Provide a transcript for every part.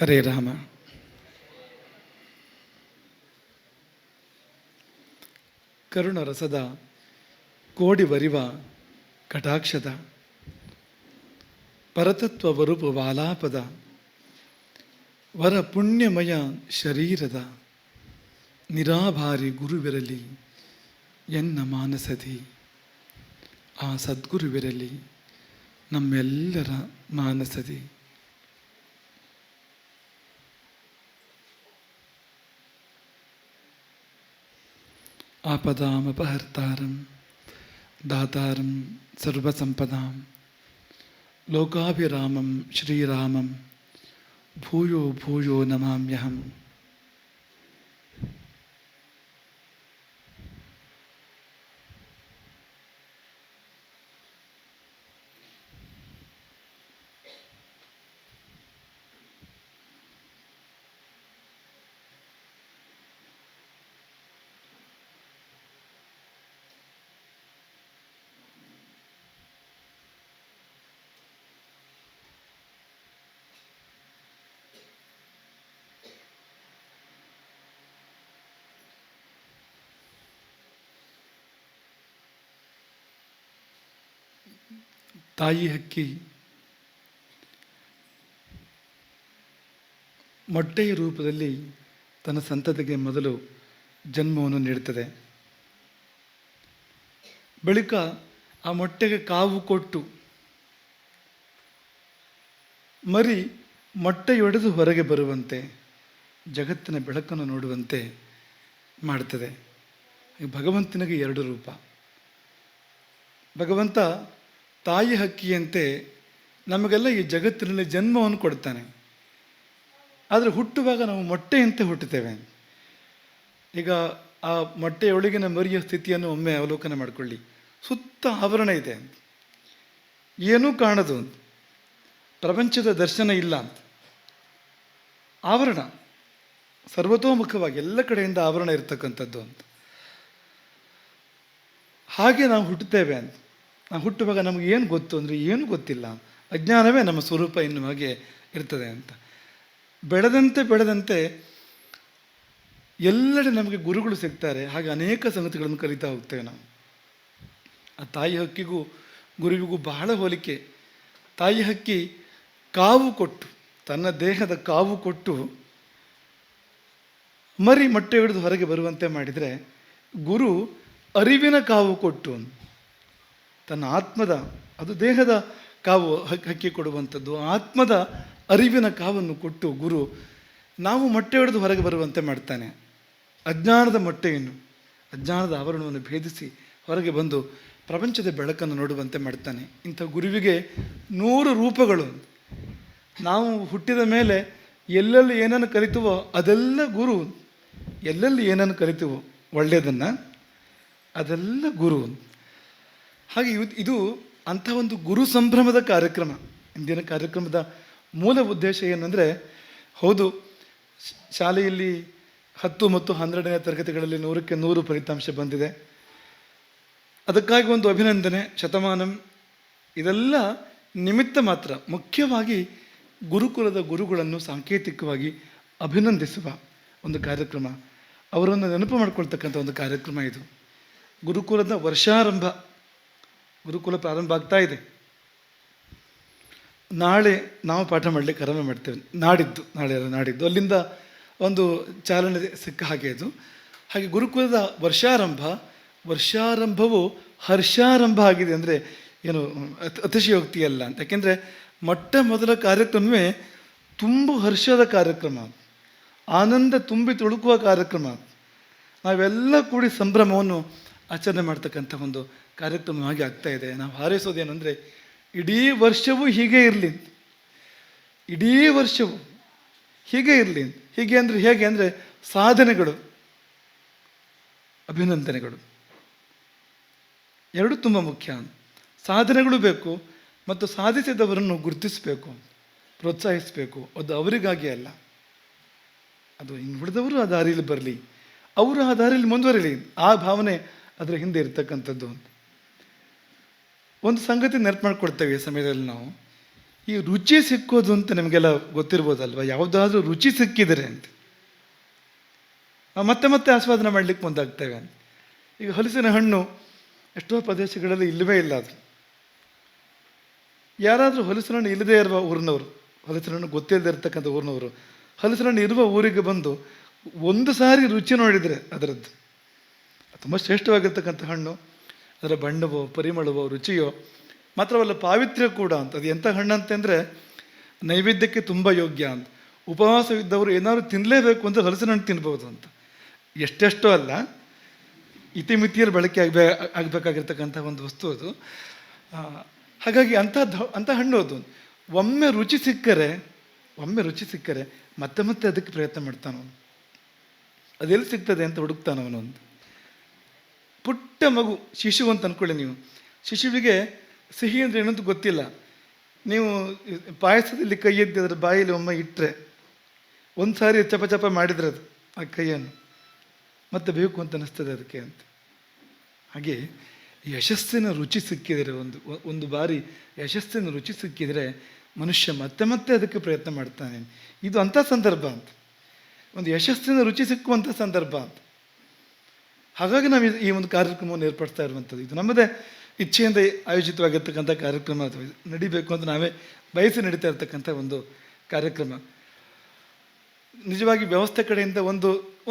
ಹರೇ ರಾಮ. ಕರುಣರಸದ ಕೋಡಿ ವರಿವ ಕಟಾಕ್ಷದ ಪರತತ್ವ ವರೂಪ ವಾಲಾಪದ ವರ ಪುಣ್ಯಮಯ ಶರೀರದ ನಿರಾಭಾರಿ ಗುರುವಿರಲಿ ಎನ್ನ ಮಾನಸದಿ. ಆ ಸದ್ಗುರುವಿರಲಿ ನಮ್ಮೆಲ್ಲರ ಮಾನಸದಿ. ಆಪದಾಮಪಹರ್ತಾರಂ ದಾತಾರಂ ಸರ್ವಸಂಪದಾಂ ಲೋಕಾಭಿರಾಮಂ ಶ್ರೀರಾಮಂ ಭೂಯೋ ಭೂಯೋ ನಮಾಮ್ಯಹಂ. ತಾಯಿ ಹಕ್ಕಿ ಮೊಟ್ಟೆಯ ರೂಪದಲ್ಲಿ ತನ್ನ ಸಂತತಿಗೆ ಮೊದಲು ಜನ್ಮವನ್ನು ನೀಡುತ್ತದೆ. ಬಳಿಕ ಆ ಮೊಟ್ಟೆಗೆ ಕಾವು ಕೊಟ್ಟು ಮರಿ ಮೊಟ್ಟೆಯೊಡೆದು ಹೊರಗೆ ಬರುವಂತೆ, ಜಗತ್ತಿನ ಬೆಳಕನ್ನು ನೋಡುವಂತೆ ಮಾಡ್ತದೆ. ಭಗವಂತನಿಗೆ ಎರಡು ರೂಪ. ಭಗವಂತ ತಾಯಿ ಹಕ್ಕಿಯಂತೆ ನಮಗೆಲ್ಲ ಈ ಜಗತ್ತಿನಲ್ಲಿ ಜನ್ಮವನ್ನು ಕೊಡ್ತಾನೆ. ಆದರೆ ಹುಟ್ಟುವಾಗ ನಾವು ಮೊಟ್ಟೆಯಂತೆ ಹುಟ್ಟುತ್ತೇವೆ. ಈಗ ಆ ಮೊಟ್ಟೆಯೊಳಗಿನ ಮರಿಯ ಸ್ಥಿತಿಯನ್ನು ಒಮ್ಮೆ ಅವಲೋಕನ ಮಾಡಿಕೊಳ್ಳಿ. ಸುತ್ತ ಆವರಣ ಇದೆ, ಏನೂ ಕಾಣದು, ಪ್ರಪಂಚದ ದರ್ಶನ ಇಲ್ಲ ಅಂತ. ಆವರಣ ಸರ್ವತೋಮುಖವಾಗಿ ಎಲ್ಲ ಕಡೆಯಿಂದ ಆವರಣ ಇರತಕ್ಕಂಥದ್ದು ಅಂತ. ಹಾಗೆ ನಾವು ಹುಟ್ಟುತ್ತೇವೆ ಅಂತ. ನಾವು ಹುಟ್ಟುವಾಗ ನಮಗೆ ಏನು ಗೊತ್ತು ಅಂದರೆ ಏನೂ ಗೊತ್ತಿಲ್ಲ, ಅಜ್ಞಾನವೇ ನಮ್ಮ ಸ್ವರೂಪ ಎನ್ನುವ ಹಾಗೆ ಇರ್ತದೆ ಅಂತ. ಬೆಳೆದಂತೆ ಬೆಳೆದಂತೆ ಎಲ್ಲೆಡೆ ನಮಗೆ ಗುರುಗಳು ಸಿಗ್ತಾರೆ. ಹಾಗೆ ಅನೇಕ ಸಂಗತಿಗಳನ್ನು ಕಲಿತಾ ಹೋಗ್ತೇವೆ ನಾವು. ಆ ತಾಯಿ ಹಕ್ಕಿಗೂ ಗುರುವಿಗೂ ಬಹಳ ಹೋಲಿಕೆ. ತಾಯಿ ಹಕ್ಕಿ ಕಾವು ಕೊಟ್ಟು, ತನ್ನ ದೇಹದ ಕಾವು ಕೊಟ್ಟು ಮರಿ ಮೊಟ್ಟೆ ಹಿಡಿದು ಹೊರಗೆ ಬರುವಂತೆ ಮಾಡಿದರೆ, ಗುರು ಅರಿವಿನ ಕಾವು ಕೊಟ್ಟು ತನ್ನ ಆತ್ಮದ, ಅದು ದೇಹದ ಕಾವು ಹಕ್ಕಿ ಕೊಡುವಂಥದ್ದು, ಆತ್ಮದ ಅರಿವಿನ ಕಾವನ್ನು ಕೊಟ್ಟು ಗುರು ನಾವು ಮೊಟ್ಟೆ ಹೊಡೆದು ಹೊರಗೆ ಬರುವಂತೆ ಮಾಡ್ತಾನೆ. ಅಜ್ಞಾನದ ಮೊಟ್ಟೆಯನ್ನು, ಅಜ್ಞಾನದ ಆವರಣವನ್ನು ಭೇದಿಸಿ ಹೊರಗೆ ಬಂದು ಪ್ರಪಂಚದ ಬೆಳಕನ್ನು ನೋಡುವಂತೆ ಮಾಡ್ತಾನೆ. ಇಂಥ ಗುರುವಿಗೆ 100 ರೂಪಗಳು. ನಾವು ಹುಟ್ಟಿದ ಮೇಲೆ ಎಲ್ಲೆಲ್ಲಿ ಏನನ್ನು ಕಲಿತೀವೋ ಅದೆಲ್ಲ ಗುರು. ಎಲ್ಲೆಲ್ಲಿ ಏನನ್ನು ಕಲಿತೀವೋ ಒಳ್ಳೆಯದನ್ನು, ಅದೆಲ್ಲ ಗುರು. ಹಾಗೆ ಇದು ಅಂಥ ಒಂದು ಗುರು ಸಂಭ್ರಮದ ಕಾರ್ಯಕ್ರಮ. ಇಂದಿನ ಕಾರ್ಯಕ್ರಮದ ಮೂಲ ಉದ್ದೇಶ ಏನಂದರೆ, ಹೌದು, ಶಾಲೆಯಲ್ಲಿ 10 ಮತ್ತು 12ನೇ ತರಗತಿಗಳಲ್ಲಿ 100ಕ್ಕೆ 100 ಫಲಿತಾಂಶ ಬಂದಿದೆ. ಅದಕ್ಕಾಗಿ ಒಂದು ಅಭಿನಂದನೆ, ಶತಮಾನಂ, ಇದೆಲ್ಲ ನಿಮಿತ್ತ ಮಾತ್ರ. ಮುಖ್ಯವಾಗಿ ಗುರುಕುಲದ ಗುರುಗಳನ್ನು ಸಾಂಕೇತಿಕವಾಗಿ ಅಭಿನಂದಿಸುವ ಒಂದು ಕಾರ್ಯಕ್ರಮ, ಅವರನ್ನು ನೆನಪು ಮಾಡಿಕೊಳ್ತಕ್ಕಂಥ ಒಂದು ಕಾರ್ಯಕ್ರಮ ಇದು. ಗುರುಕುಲದ ವರ್ಷಾರಂಭ, ಗುರುಕುಲ ಪ್ರಾರಂಭ ಆಗ್ತಾ ಇದೆ. ನಾಳೆ ನಾವು ಪಾಠ ಮಾಡಲಿಕ್ಕೆ ಆರಂಭ ಮಾಡ್ತೇವೆ. ನಾಡಿದ್ದು ಅಲ್ಲಿಂದ ಒಂದು ಚಾಲನೆ ಸಿಕ್ಕ ಹಾಗೆ ಅದು. ಹಾಗೆ ಗುರುಕುಲದ ವರ್ಷಾರಂಭವು ಹರ್ಷಾರಂಭ ಆಗಿದೆ ಅಂದರೆ ಏನು ಅತಿಶಯೋಕ್ತಿಯಲ್ಲ ಅಂತ. ಯಾಕೆಂದರೆ ಮೊಟ್ಟ ಮೊದಲ ಕಾರ್ಯಕ್ರಮವೇ ತುಂಬ ಹರ್ಷದ ಕಾರ್ಯಕ್ರಮ, ಆನಂದ ತುಂಬಿ ತುಳುಕುವ ಕಾರ್ಯಕ್ರಮ. ನಾವೆಲ್ಲ ಕೂಡಿ ಸಂಭ್ರಮವನ್ನು ಆಚರಣೆ ಮಾಡ್ತಕ್ಕಂಥ ಒಂದು ಕಾರ್ಯಕ್ರಮವಾಗಿ ಆಗ್ತಾ ಇದೆ. ನಾವು ಹಾರೈಸೋದೇನೆಂದರೆ, ಇಡೀ ವರ್ಷವೂ ಹೀಗೆ ಇರಲಿ, ಇಡೀ ವರ್ಷವೂ ಹೀಗೆ ಇರಲಿ. ಹೇಗೆ ಅಂದರೆ ಸಾಧನೆಗಳು, ಅಭಿನಂದನೆಗಳು ಎರಡು ತುಂಬ ಮುಖ್ಯ. ಸಾಧನೆಗಳು ಬೇಕು ಮತ್ತು ಸಾಧಿಸಿದವರನ್ನು ಗುರುತಿಸಬೇಕು, ಪ್ರೋತ್ಸಾಹಿಸಬೇಕು. ಅದು ಅವರಿಗಾಗಿ ಅಲ್ಲ, ಅದು ಇನ್ನು ಉಳಿದವರು ಆ ದಾರಿಯಲ್ಲಿ ಬರಲಿ, ಅವರು ಆ ದಾರಿಯಲ್ಲಿ ಮುಂದುವರಿಲಿ, ಆ ಭಾವನೆ ಅದರ ಹಿಂದೆ ಇರ್ತಕ್ಕಂಥದ್ದು. ಒಂದು ಸಂಗತಿ ನೆನಪು ಮಾಡ್ಕೊಳ್ತೇವೆ ಈ ಸಮಯದಲ್ಲಿ ನಾವು. ಈ ರುಚಿ ಸಿಕ್ಕೋದು ಅಂತ ನಿಮಗೆಲ್ಲ ಗೊತ್ತಿರ್ಬೋದಲ್ವ, ಯಾವುದಾದ್ರೂ ರುಚಿ ಸಿಕ್ಕಿದರೆ ಅಂತ ನಾವು ಮತ್ತೆ ಮತ್ತೆ ಆಸ್ವಾದನೆ ಮಾಡಲಿಕ್ಕೆ ಮುಂದಾಗ್ತೇವೆ ಅಂತ. ಈಗ ಹಲಸಿನ ಹಣ್ಣು ಎಷ್ಟೋ ಪ್ರದೇಶಗಳಲ್ಲಿ ಇಲ್ಲವೇ ಇಲ್ಲ. ಅದು ಯಾರಾದರೂ ಹಲಸಿನ ಹಣ್ಣು ಇಲ್ಲದೇ ಇರುವ ಊರಿನವರು, ಹಲಸಿನ ಹಣ್ಣು ಗೊತ್ತಿಲ್ಲದೆ ಇರ್ತಕ್ಕಂಥ ಊರಿನವರು ಹಲಸಿನ ಹಣ್ಣು ಇರುವ ಊರಿಗೆ ಬಂದು ಒಂದು ಸಾರಿ ರುಚಿ ನೋಡಿದರೆ ಅದರದ್ದು ತುಂಬ ಶ್ರೇಷ್ಠವಾಗಿರ್ತಕ್ಕಂಥ ಹಣ್ಣು, ಅದರ ಬಣ್ಣವೋ ಪರಿಮಳವೋ ರುಚಿಯೋ ಮಾತ್ರವಲ್ಲ ಪಾವಿತ್ರ್ಯ ಕೂಡ ಅಂತ. ಅದು ಎಂಥ ಹಣ್ಣು ಅಂತಂದರೆ ನೈವೇದ್ಯಕ್ಕೆ ತುಂಬ ಯೋಗ್ಯ ಅಂತ. ಉಪವಾಸವಿದ್ದವರು ಏನಾದರೂ ತಿನ್ನಲೇಬೇಕು ಅಂದರೆ ಹಲಸಿನ ಹಣ್ಣು ತಿನ್ಬೋದು ಅಂತ. ಎಷ್ಟೆಷ್ಟೋ ಅಲ್ಲ, ಇತಿಮಿತಿಯಲ್ಲಿ ಬಳಕೆ ಆಗಬೇಕಾಗಿರ್ತಕ್ಕಂಥ ಒಂದು ವಸ್ತು ಅದು. ಹಾಗಾಗಿ ಅಂಥ ಹಣ್ಣು ಅದು. ಒಮ್ಮೆ ರುಚಿ ಸಿಕ್ಕರೆ ಮತ್ತೆ ಮತ್ತೆ ಅದಕ್ಕೆ ಪ್ರಯತ್ನ ಮಾಡ್ತಾನವನು. ಅದೆಲ್ಲಿ ಸಿಗ್ತದೆ ಅಂತ ಹುಡುಕ್ತಾನವನೊಂದು. ಪುಟ್ಟ ಮಗು, ಶಿಶು ಅಂತ ಅಂದ್ಕೊಳ್ಳಿ ನೀವು. ಶಿಶುವಿಗೆ ಸಿಹಿ ಅಂದರೆ ಏನಂತ ಗೊತ್ತಿಲ್ಲ. ನೀವು ಪಾಯಸದಲ್ಲಿ ಕೈ ಎತ್ತಿ ಅದರ ಬಾಯಲ್ಲಿ ಒಮ್ಮೆ ಇಟ್ಟರೆ ಒಂದು ಸಾರಿ ಚಪ ಮಾಡಿದರೆ ಅದು ಆ ಕೈಯನ್ನು ಮತ್ತೆ ಬೇಕು ಅಂತ ಅನ್ನಿಸ್ತದೆ ಅದಕ್ಕೆ ಅಂತ. ಹಾಗೆ ಯಶಸ್ಸಿನ ರುಚಿ ಸಿಕ್ಕಿದರೆ, ಒಂದು ಬಾರಿ ಯಶಸ್ಸಿನ ರುಚಿ ಸಿಕ್ಕಿದರೆ ಮನುಷ್ಯ ಮತ್ತೆ ಮತ್ತೆ ಅದಕ್ಕೆ ಪ್ರಯತ್ನ ಮಾಡ್ತಾನೆ. ಇದು ಅಂಥ ಸಂದರ್ಭ ಅಂತ, ಒಂದು ಯಶಸ್ಸಿನ ರುಚಿ ಸಿಕ್ಕುವಂಥ ಸಂದರ್ಭ ಅಂತ. ಹಾಗಾಗಿ ನಾವು ಈ ಒಂದು ಕಾರ್ಯಕ್ರಮವನ್ನು ಏರ್ಪಡಿಸ್ತಾ ಇರುವಂಥದ್ದು. ಇದು ನಮ್ಮದೇ ಇಚ್ಛೆಯಿಂದ ಆಯೋಜಿತವಾಗಿರ್ತಕ್ಕಂಥ ಕಾರ್ಯಕ್ರಮ, ಅಥವಾ ನಡಿಬೇಕು ಅಂತ ನಾವೇ ಬಯಸಿ ನಡೀತಾ ಇರ್ತಕ್ಕಂಥ ಒಂದು ಕಾರ್ಯಕ್ರಮ. ನಿಜವಾಗಿ ವ್ಯವಸ್ಥೆ ಕಡೆಯಿಂದ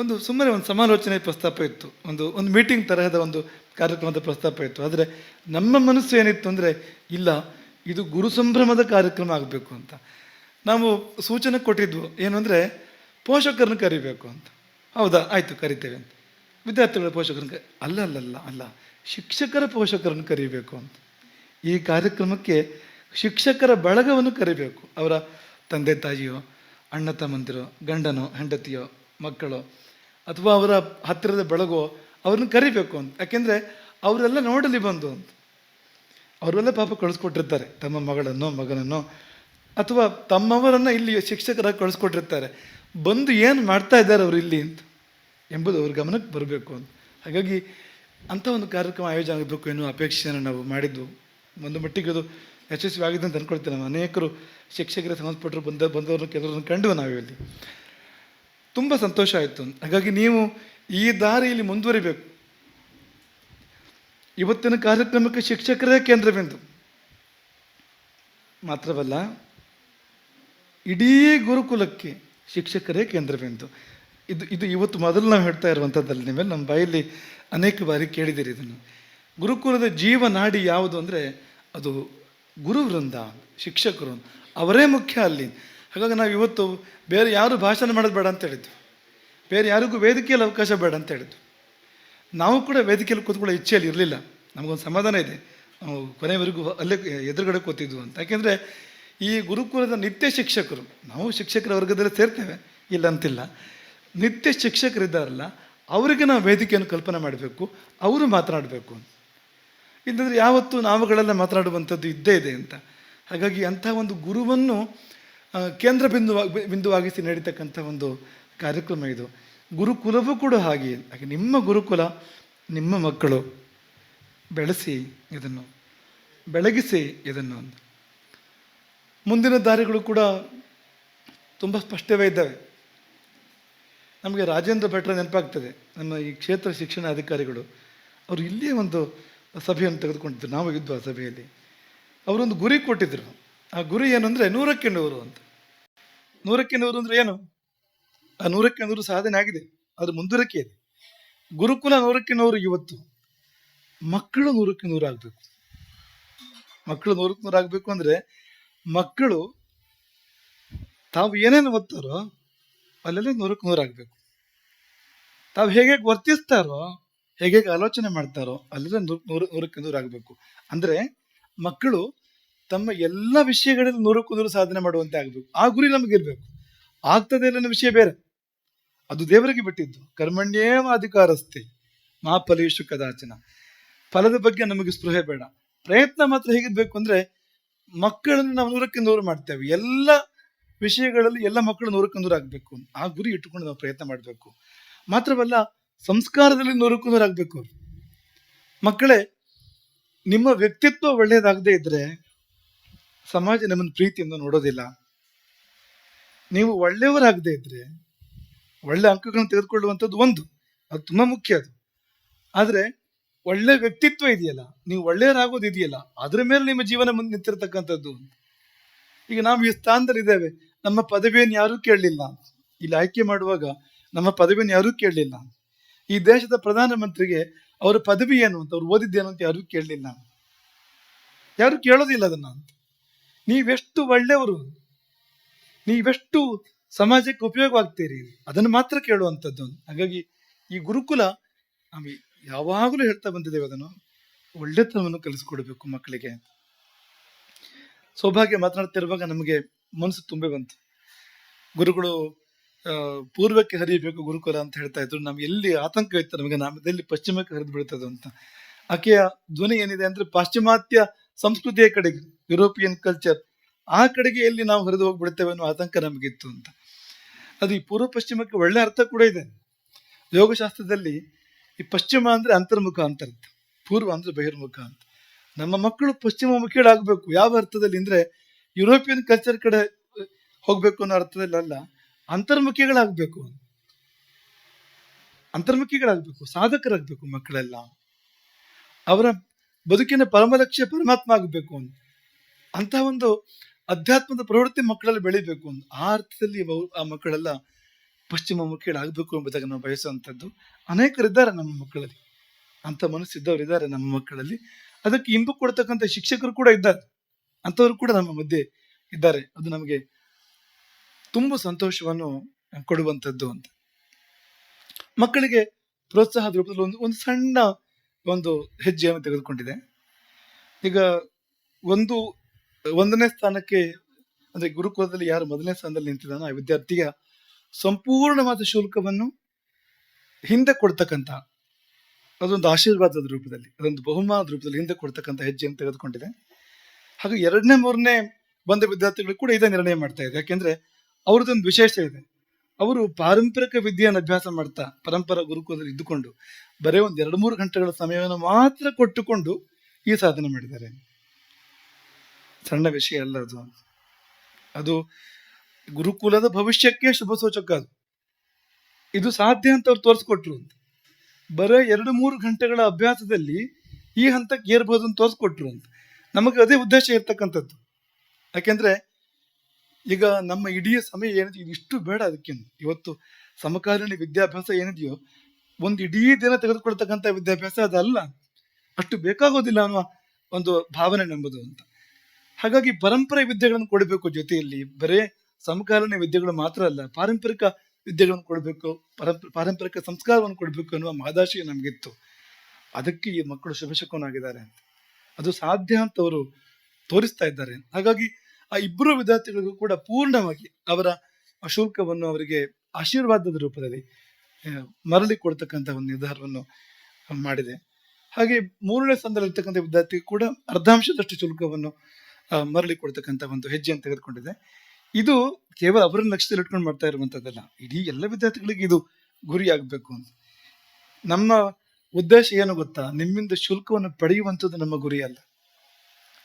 ಒಂದು ಸುಮ್ಮನೆ ಒಂದು ಸಮಾಲೋಚನೆ ಪ್ರಸ್ತಾಪ ಇತ್ತು, ಒಂದು ಮೀಟಿಂಗ್ ತರಹದ ಒಂದು ಕಾರ್ಯಕ್ರಮದ ಪ್ರಸ್ತಾಪ ಇತ್ತು. ಆದರೆ ನಮ್ಮ ಮನಸ್ಸು ಏನಿತ್ತು ಅಂದರೆ, ಇಲ್ಲ, ಇದು ಗುರು ಸಂಭ್ರಮದ ಕಾರ್ಯಕ್ರಮ ಆಗಬೇಕು ಅಂತ. ನಾವು ಸೂಚನೆ ಕೊಟ್ಟಿದ್ವು ಏನು ಅಂದರೆ, ಪೋಷಕರನ್ನು ಕರಿಬೇಕು ಅಂತ. ಹೌದಾ, ಆಯಿತು, ಕರಿತೇವೆ ಅಂತ. ವಿದ್ಯಾರ್ಥಿಗಳ ಪೋಷಕರನ್ನು ಅಲ್ಲ, ಶಿಕ್ಷಕರ ಪೋಷಕರನ್ನು ಕರಿಬೇಕು ಅಂತ. ಈ ಕಾರ್ಯಕ್ರಮಕ್ಕೆ ಶಿಕ್ಷಕರ ಬಳಗವನ್ನು ಕರಿಬೇಕು. ಅವರ ತಂದೆ ತಾಯಿಯೋ, ಅಣ್ಣ ತಮ್ಮಂದಿರೋ, ಗಂಡನೋ ಹೆಂಡತಿಯೋ, ಮಕ್ಕಳೋ, ಅಥವಾ ಅವರ ಹತ್ತಿರದ ಬಳಗೋ ಅವ್ರನ್ನ ಕರಿಬೇಕು ಅಂತ. ಯಾಕೆಂದರೆ ಅವರೆಲ್ಲ ನೋಡಲಿ ಬಂದು ಅಂತ. ಅವರೆಲ್ಲ ಪಾಪ ಕಳಿಸ್ಕೊಟ್ಟಿರ್ತಾರೆ ತಮ್ಮ ಮಗನನ್ನೋ ಅಥವಾ ತಮ್ಮವರನ್ನು ಇಲ್ಲಿ ಶಿಕ್ಷಕರಾಗಿ ಕಳಿಸ್ಕೊಟ್ಟಿರ್ತಾರೆ. ಬಂದು ಏನು ಮಾಡ್ತಾ ಇದ್ದಾರೆ ಅವರು ಇಲ್ಲಿ ಅಂತ ಎಂಬುದು ಅವ್ರ ಗಮನಕ್ಕೆ ಬರಬೇಕು ಅಂತ. ಹಾಗಾಗಿ ಅಂಥ ಒಂದು ಕಾರ್ಯಕ್ರಮ ಆಯೋಜನೆ ಆಗಬೇಕು ಎನ್ನುವ ಅಪೇಕ್ಷೆಯನ್ನು ನಾವು ಮಾಡಿದ್ದು. ಒಂದು ಮಟ್ಟಿಗೆ ಅದು ಯಶಸ್ವಿ ಆಗಿದೆ ಅಂತ ಅಂದ್ಕೊಳ್ತೇವೆ. ನಾವು ಅನೇಕರು ಶಿಕ್ಷಕರಿಗೆ ಸಂಬಂಧಪಟ್ಟರು ಬಂದವ್ರನ್ನ ಕೆಲವ್ರನ್ನ ಕಂಡು ನಾವಿಲ್ಲಿ ತುಂಬ ಸಂತೋಷ ಆಯಿತು. ಹಾಗಾಗಿ ನೀವು ಈ ದಾರಿಯಲ್ಲಿ ಮುಂದುವರಿಬೇಕು. ಇವತ್ತಿನ ಕಾರ್ಯಕ್ರಮಕ್ಕೆ ಶಿಕ್ಷಕರೇ ಕೇಂದ್ರಬಿಂದು ಮಾತ್ರವಲ್ಲ, ಇಡೀ ಗುರುಕುಲಕ್ಕೆ ಶಿಕ್ಷಕರೇ ಕೇಂದ್ರಬಿಂದು. ಇದು ಇವತ್ತು ಮೊದಲು ನಾವು ಹೇಳ್ತಾ ಇರುವಂಥದ್ದಲ್ಲಿ ನೀವೆಲ್ಲ ನಮ್ಮ ಬಾಯಲ್ಲಿ ಅನೇಕ ಬಾರಿ ಕೇಳಿದ್ದೀರಿ ಇದನ್ನು. ಗುರುಕುಲದ ಜೀವನಾಡಿ ಯಾವುದು ಅಂದರೆ ಅದು ಗುರುವೃಂದ, ಶಿಕ್ಷಕರು, ಅವರೇ ಮುಖ್ಯ ಅಲ್ಲಿ. ಹಾಗಾಗಿ ನಾವು ಇವತ್ತು ಬೇರೆ ಯಾರು ಭಾಷಣ ಮಾಡೋದು ಬೇಡ ಅಂತ ಹೇಳಿದ್ವಿ, ಬೇರೆ ಯಾರಿಗೂ ವೇದಿಕೆಯಲ್ಲಿ ಅವಕಾಶ ಬೇಡ ಅಂತ ಹೇಳಿದ್ವಿ. ನಾವು ಕೂಡ ವೇದಿಕೆಯಲ್ಲಿ ಕೂತ್ಕೊಳ್ಳೋ ಇಚ್ಛೆಯಲ್ಲಿ ಇರಲಿಲ್ಲ. ನಮಗೊಂದು ಸಮಾಧಾನ ಇದೆ, ನಾವು ಕೊನೆಯವರೆಗೂ ಅಲ್ಲೇ ಎದುರುಗಡೆ ಕೂತಿದ್ವು ಅಂತ. ಯಾಕೆಂದರೆ ಈ ಗುರುಕುಲದ ನಿತ್ಯ ಶಿಕ್ಷಕರು, ನಾವು ಶಿಕ್ಷಕರ ವರ್ಗದಲ್ಲಿ ಸೇರ್ತೇವೆ, ಇಲ್ಲ ಅಂತಿಲ್ಲ, ನಿತ್ಯ ಶಿಕ್ಷಕರಿದ್ದಾರಲ್ಲ ಅವರಿಗೆ ನಾವು ವೇದಿಕೆಯನ್ನು ಕಲ್ಪನೆ ಮಾಡಬೇಕು, ಅವರು ಮಾತನಾಡಬೇಕು ಅಂತ. ಇಲ್ಲಂದರೆ ಯಾವತ್ತೂ ನಾವುಗಳೆಲ್ಲ ಮಾತನಾಡುವಂಥದ್ದು ಇದ್ದೇ ಇದೆ ಅಂತ. ಹಾಗಾಗಿ ಅಂಥ ಒಂದು ಗುರುವನ್ನು ಕೇಂದ್ರ ಬಿಂದುವಾಗಿಸಿ ನಡೀತಕ್ಕಂಥ ಒಂದು ಕಾರ್ಯಕ್ರಮ ಇದು. ಗುರುಕುಲವೂ ಕೂಡ ಹಾಗೆ. ನಿಮ್ಮ ಗುರುಕುಲ, ನಿಮ್ಮ ಮಕ್ಕಳು ಬೆಳೆಸಿ ಇದನ್ನು, ಬೆಳಗಿಸಿ ಇದನ್ನು. ಮುಂದಿನ ದಾರಿಗಳು ಕೂಡ ತುಂಬ ಸ್ಪಷ್ಟವೇ ಇದ್ದಾವೆ. ನಮಗೆ ರಾಜೇಂದ್ರ ಭಟ್ರ ನೆನಪಾಗ್ತದೆ, ನಮ್ಮ ಈ ಕ್ಷೇತ್ರ ಶಿಕ್ಷಣ ಅಧಿಕಾರಿಗಳು. ಅವರು ಇಲ್ಲಿಯೇ ಒಂದು ಸಭೆಯನ್ನು ತೆಗೆದುಕೊಂಡಿದ್ದರು, ನಾವು ಇದ್ವು ಆ ಸಭೆಯಲ್ಲಿ. ಅವರೊಂದು ಗುರಿ ಕೊಟ್ಟಿದ್ದರು. ಆ ಗುರಿ ಏನು ಅಂದರೆ 100ಕ್ಕೆ 100 ಅಂತ. 100ಕ್ಕೆ 100 ಅಂದರೆ ಏನು? ಆ 100ಕ್ಕೆ 100 ಸಾಧನೆ ಆಗಿದೆ, ಅದು ಮುಂದುವರಿಕೆ ಇದೆ. ಗುರುಕುಲ 100ಕ್ಕೆ 100 ಇವತ್ತು. ಮಕ್ಕಳು 100ಕ್ಕೆ 100 ಆಗಬೇಕು. ಮಕ್ಕಳು 100ಕ್ಕೆ 100 ಆಗಬೇಕು ಅಂದರೆ ಮಕ್ಕಳು ತಾವು ಏನೇನು ಓದ್ತಾರೋ ಅಲ್ಲೆಲ್ಲ 100ಕ್ಕೆ 100 ಆಗಬೇಕು. ತಾವು ಹೇಗೆ ವರ್ತಿಸ್ತಾರೋ, ಹೇಗೆ ಆಲೋಚನೆ ಮಾಡ್ತಾರೋ ಅಲ್ಲೆಲ್ಲ 100ಕ್ಕೆ 100 ಆಗಬೇಕು. ಅಂದರೆ ಮಕ್ಕಳು ತಮ್ಮ ಎಲ್ಲ ವಿಷಯಗಳಲ್ಲಿ 100ಕ್ಕೆ 100 ಸಾಧನೆ ಮಾಡುವಂತೆ ಆಗಬೇಕು. ಆ ಗುರಿ ನಮಗಿರ್ಬೇಕು. ಆಗ್ತದೆ ಅನ್ನೋ ವಿಷಯ ಬೇರೆ, ಅದು ದೇವರಿಗೆ ಬಿಟ್ಟಿದ್ದು. ಕರ್ಮಣ್ಯೇವ ಅಧಿಕಾರಸ್ಥೆ ಮಾ ಫಲೇಶು ಕದಾಚನ. ಫಲದ ಬಗ್ಗೆ ನಮಗೆ ಸ್ಪೃಹೆ ಬೇಡ, ಪ್ರಯತ್ನ ಮಾತ್ರ ಹೇಗಿರ್ಬೇಕು ಅಂದರೆ ಮಕ್ಕಳನ್ನು ನಾವು 100ಕ್ಕೆ 100 ಮಾಡ್ತೇವೆ. ಎಲ್ಲ ವಿಷಯಗಳಲ್ಲಿ ಎಲ್ಲ ಮಕ್ಕಳು 100ಕ್ಕೆ 100 ಆಗಬೇಕು. ಆ ಗುರಿ ಇಟ್ಟುಕೊಂಡು ನಾವು ಪ್ರಯತ್ನ ಮಾಡಬೇಕು. ಮಾತ್ರವಲ್ಲ, ಸಂಸ್ಕಾರದಲ್ಲಿ 100ಕ್ಕೆ 100 ಆಗಬೇಕು. ಮಕ್ಕಳೇ, ನಿಮ್ಮ ವ್ಯಕ್ತಿತ್ವ ಒಳ್ಳೆಯದಾಗದೇ ಇದ್ರೆ ಸಮಾಜ ನಮ್ಮನ್ನು ಪ್ರೀತಿಯಿಂದ ನೋಡೋದಿಲ್ಲ. ನೀವು ಒಳ್ಳೆಯವರಾಗದೇ ಇದ್ರೆ ಒಳ್ಳೆ ಅಂಕಗಳನ್ನು ತೆಗೆದುಕೊಳ್ಳುವಂಥದ್ದು ಒಂದು, ಅದು ತುಂಬಾ ಮುಖ್ಯ ಅದು. ಆದ್ರೆ ಒಳ್ಳೆ ವ್ಯಕ್ತಿತ್ವ ಇದೆಯಲ್ಲ, ನೀವು ಒಳ್ಳೆಯವರಾಗೋದು ಇದೆಯಲ್ಲ, ಅದ್ರ ಮೇಲೆ ನಿಮ್ಮ ಜೀವನ ಮುಂದೆ ನಿಂತಿರ್ತಕ್ಕಂಥದ್ದು. ಈಗ ನಾವು ಈ ಸ್ಥಾನದಲ್ಲಿ ಇದ್ದೇವೆ, ನಮ್ಮ ಪದವಿಯನ್ನು ಯಾರೂ ಕೇಳಲಿಲ್ಲ. ಇಲ್ಲಿ ಆಯ್ಕೆ ಮಾಡುವಾಗ ನಮ್ಮ ಪದವಿಯನ್ನು ಯಾರೂ ಕೇಳಲಿಲ್ಲ. ಈ ದೇಶದ ಪ್ರಧಾನಮಂತ್ರಿಗೆ ಅವರ ಪದವಿ ಏನು ಅಂತ, ಅವ್ರು ಓದಿದ್ದೇನು ಅಂತ ಯಾರೂ ಕೇಳಲಿಲ್ಲ. ಯಾರು ಕೇಳೋದಿಲ್ಲ ಅದನ್ನ. ನೀವೆಷ್ಟು ಒಳ್ಳೆಯವರು, ನೀವೆಷ್ಟು ಸಮಾಜಕ್ಕೆ ಉಪಯೋಗವಾಗ್ತೀರಿ, ಅದನ್ನು ಮಾತ್ರ ಕೇಳುವಂಥದ್ದು. ಹಾಗಾಗಿ ಈ ಗುರುಕುಲ ನಾವು ಯಾವಾಗಲೂ ಹೇಳ್ತಾ ಬಂದಿದ್ದೇವೆ, ಅದನ್ನು ಒಳ್ಳೆತನವನ್ನು ಕಲಿಸ್ಕೊಡ್ಬೇಕು ಮಕ್ಕಳಿಗೆ. ಸೌಭಾಗ್ಯ ಮಾತನಾಡ್ತಿರುವಾಗ ನಮಗೆ ಮನಸ್ಸು ತುಂಬೆ ಬಂತು. ಗುರುಗಳು ಪೂರ್ವಕ್ಕೆ ಹರಿಯಬೇಕು ಗುರುಕುಲ ಅಂತ ಹೇಳ್ತಾ ಇದ್ರು. ನಮ್ಗೆ ಎಲ್ಲಿ ಆತಂಕ ಇತ್ತು ನಮಗೆ, ನಮ್ಮದಲ್ಲಿ ಪಶ್ಚಿಮಕ್ಕೆ ಹರಿದು ಬೀಳ್ತದೆ ಅಂತ. ಆಕೆಯ ಧ್ವನಿ ಏನಿದೆ ಅಂದ್ರೆ ಪಾಶ್ಚಿಮಾತ್ಯ ಸಂಸ್ಕೃತಿಯ ಕಡೆಗೆ, ಯುರೋಪಿಯನ್ ಕಲ್ಚರ್ ಆ ಕಡೆಗೆ ಎಲ್ಲಿ ನಾವು ಹರಿದು ಹೋಗ್ಬಿಡ್ತೇವೆ ಅನ್ನೋ ಆತಂಕ ನಮಗಿತ್ತು ಅಂತ. ಅದು ಈ ಪೂರ್ವ ಪಶ್ಚಿಮಕ್ಕೆ ಒಳ್ಳೆ ಅರ್ಥ ಕೂಡ ಇದೆ. ಯೋಗಶಾಸ್ತ್ರದಲ್ಲಿ ಈ ಪಶ್ಚಿಮ ಅಂದ್ರೆ ಅಂತರ್ಮುಖ ಅಂತ ಅರ್ಥ, ಪೂರ್ವ ಅಂದ್ರೆ ಬಹಿರ್ಮುಖ ಅಂತ. ನಮ್ಮ ಮಕ್ಕಳು ಪಶ್ಚಿಮ ಮುಖಿಗಳಾಗಬೇಕು. ಯಾವ ಅರ್ಥದಲ್ಲಿ ಅಂದ್ರೆ ಯುರೋಪಿಯನ್ ಕಲ್ಚರ್ ಕಡೆ ಹೋಗ್ಬೇಕು ಅನ್ನೋ ಅರ್ಥದಲ್ಲಿ ಅಲ್ಲ, ಅಂತರ್ಮುಖಿಗಳಾಗಬೇಕು, ಅಂತರ್ಮುಖಿಗಳಾಗಬೇಕು, ಸಾಧಕರಾಗಬೇಕು ಮಕ್ಕಳೆಲ್ಲ. ಅವರ ಬದುಕಿನ ಪರಮ ಲಕ್ಷ್ಯ ಪರಮಾತ್ಮ ಆಗಬೇಕು ಅಂತ ಒಂದು ಅಧ್ಯಾತ್ಮದ ಪ್ರವೃತ್ತಿ ಮಕ್ಕಳಲ್ಲಿ ಬೆಳಿಬೇಕು ಅಂತ. ಆ ಅರ್ಥದಲ್ಲಿ ಆ ಮಕ್ಕಳೆಲ್ಲ ಪಶ್ಚಿಮ ಮುಖಿಗಳಾಗಬೇಕು ಎಂಬುದಾಗಿ ನಾವು ಬಯಸುವಂಥದ್ದು. ಅನೇಕರಿದ್ದಾರೆ ನಮ್ಮ ಮಕ್ಕಳಲ್ಲಿ, ಅಂತ ಮನಸ್ಸಿದ್ದವರು ಇದ್ದಾರೆ ನಮ್ಮ ಮಕ್ಕಳಲ್ಲಿ. ಅದಕ್ಕೆ ಇಂಬು ಕೊಡ್ತಕ್ಕಂಥ ಶಿಕ್ಷಕರು ಕೂಡ ಇದ್ದಾರೆ, ಅಂಥವರು ಕೂಡ ನಮ್ಮ ಮಧ್ಯೆ ಇದ್ದಾರೆ. ಅದು ನಮಗೆ ತುಂಬ ಸಂತೋಷವನ್ನು ಕೊಡುವಂಥದ್ದು ಅಂತ. ಮಕ್ಕಳಿಗೆ ಪ್ರೋತ್ಸಾಹದ ರೂಪದಲ್ಲಿ ಒಂದು ಸಣ್ಣ ಒಂದು ಹೆಜ್ಜೆಯನ್ನು ತೆಗೆದುಕೊಂಡಿದೆ. ಈಗ ಒಂದನೇ ಸ್ಥಾನಕ್ಕೆ ಅಂದ್ರೆ ಗುರುಕುಲದಲ್ಲಿ ಯಾರು ಮೊದಲನೇ ಸ್ಥಾನದಲ್ಲಿ ನಿಂತಿದ್ದಾನೋ ಆ ವಿದ್ಯಾರ್ಥಿಯ ಸಂಪೂರ್ಣವಾದ ಶುಲ್ಕವನ್ನು ಹಿಂದೆ ಕೊಡ್ತಕ್ಕಂಥ, ಅದೊಂದು ಆಶೀರ್ವಾದದ ರೂಪದಲ್ಲಿ, ಅದೊಂದು ಬಹುಮಾನದ ರೂಪದಲ್ಲಿ ಹಿಂದೆ ಕೊಡ್ತಕ್ಕಂಥ ಹೆಜ್ಜೆಯನ್ನು ತೆಗೆದುಕೊಂಡಿದೆ. ಹಾಗೆ 2ನೇ 3ನೇ ಬಂದ ವಿದ್ಯಾರ್ಥಿಗಳು ಕೂಡ ಇದೇ ನಿರ್ಣಯ ಮಾಡ್ತಾ ಇದೆ. ಯಾಕೆಂದ್ರೆ ಅವ್ರದ್ದೊಂದು ವಿಶೇಷ ಇದೆ. ಅವರು ಪಾರಂಪರಿಕ ವಿದ್ಯೆಯನ್ನು ಅಭ್ಯಾಸ ಮಾಡ್ತಾ ಪರಂಪರಾ ಗುರುಕುಲದಲ್ಲಿ ಇದ್ದುಕೊಂಡು ಬರೀ ಒಂದು 2-3 ಗಂಟೆಗಳ ಸಮಯವನ್ನು ಮಾತ್ರ ಕೊಟ್ಟುಕೊಂಡು ಈ ಸಾಧನೆ ಮಾಡಿದ್ದಾರೆ. ಸಣ್ಣ ವಿಷಯ ಅಲ್ಲ ಅದು. ಅದು ಗುರುಕುಲದ ಭವಿಷ್ಯಕ್ಕೆ ಶುಭ ಸೂಚಕ. ಅದು ಇದು ಸಾಧ್ಯ ಅಂತ ಅವ್ರು ತೋರಿಸ್ಕೊಟ್ರು ಅಂತ. ಬರೀ 2-3 ಗಂಟೆಗಳ ಅಭ್ಯಾಸದಲ್ಲಿ ಈ ಹಂತಕ್ಕೆ ಏರ್ಬೋದು ಅಂತ ತೋರಿಸ್ಕೊಟ್ರು ಅಂತ. ನಮಗೆ ಅದೇ ಉದ್ದೇಶ ಇರ್ತಕ್ಕಂಥದ್ದು. ಯಾಕೆಂದ್ರೆ ಈಗ ನಮ್ಮ ಇಡೀ ಸಮಯ ಏನಿದೆ ಇದಿಷ್ಟು ಬೇಡ. ಅದಕ್ಕೆ ಇವತ್ತು ಸಮಕಾಲೀನ ವಿದ್ಯಾಭ್ಯಾಸ ಏನಿದೆಯೋ ಒಂದು ಇಡೀ ದಿನ ತೆಗೆದುಕೊಳ್ತಕ್ಕಂಥ ವಿದ್ಯಾಭ್ಯಾಸ ಅದಲ್ಲ, ಅಷ್ಟು ಬೇಕಾಗೋದಿಲ್ಲ ಅನ್ನುವ ಒಂದು ಭಾವನೆ ನಂಬುದು ಅಂತ. ಹಾಗಾಗಿ ಪರಂಪರೆ ವಿದ್ಯೆಗಳನ್ನು ಕೊಡಬೇಕು, ಜೊತೆಯಲ್ಲಿ ಬರೇ ಸಮಕಾಲೀನ ವಿದ್ಯೆಗಳು ಮಾತ್ರ ಅಲ್ಲ, ಪಾರಂಪರಿಕ ವಿದ್ಯೆಗಳನ್ನು ಕೊಡಬೇಕು, ಪಾರಂಪರಿಕ ಸಂಸ್ಕಾರವನ್ನು ಕೊಡಬೇಕು ಅನ್ನುವ ಮಹದಾಶಯ ನಮಗಿತ್ತು. ಅದಕ್ಕೆ ಈ ಮಕ್ಕಳು ಶುಭಶಕನಾಗಿದ್ದಾರೆ ಅಂತ, ಅದು ಸಾಧ್ಯ ಅಂತ ಅವರು ತೋರಿಸ್ತಾ ಇದ್ದಾರೆ. ಹಾಗಾಗಿ ಆ ಇಬ್ಬರು ವಿದ್ಯಾರ್ಥಿಗಳಿಗೂ ಕೂಡ ಪೂರ್ಣವಾಗಿ ಅವರ ಶುಲ್ಕವನ್ನು ಅವರಿಗೆ ಆಶೀರ್ವಾದದ ರೂಪದಲ್ಲಿ ಮರಳಿ ಕೊಡ್ತಕ್ಕಂಥ ಒಂದು ನಿರ್ಧಾರವನ್ನು ಮಾಡಿದೆ. ಹಾಗೆ 3ನೇ ಸ್ಥಾನದಲ್ಲಿರ್ತಕ್ಕಂಥ ವಿದ್ಯಾರ್ಥಿ ಕೂಡ ಅರ್ಧಾಂಶದಷ್ಟು ಶುಲ್ಕವನ್ನು ಮರಳಿ ಕೊಡ್ತಕ್ಕಂಥ ಒಂದು ಹೆಜ್ಜೆಯನ್ನು ತೆಗೆದುಕೊಂಡಿದೆ. ಇದು ಕೇವಲ ಅವರನ್ನ ಲಕ್ಷ್ಯದಲ್ಲಿ ಇಟ್ಕೊಂಡು ಮಾಡ್ತಾ ಇರುವಂಥದ್ದಲ್ಲ, ಇಡೀ ಎಲ್ಲ ವಿದ್ಯಾರ್ಥಿಗಳಿಗೆ ಇದು ಗುರಿ ಆಗಬೇಕು ಅಂತ. ನಮ್ಮ ಉದ್ದೇಶ ಏನು ಗೊತ್ತಾ? ನಿಮ್ಮಿಂದ ಶುಲ್ಕವನ್ನು ಪಡೆಯುವಂಥದ್ದು ನಮ್ಮ ಗುರಿ ಅಲ್ಲ.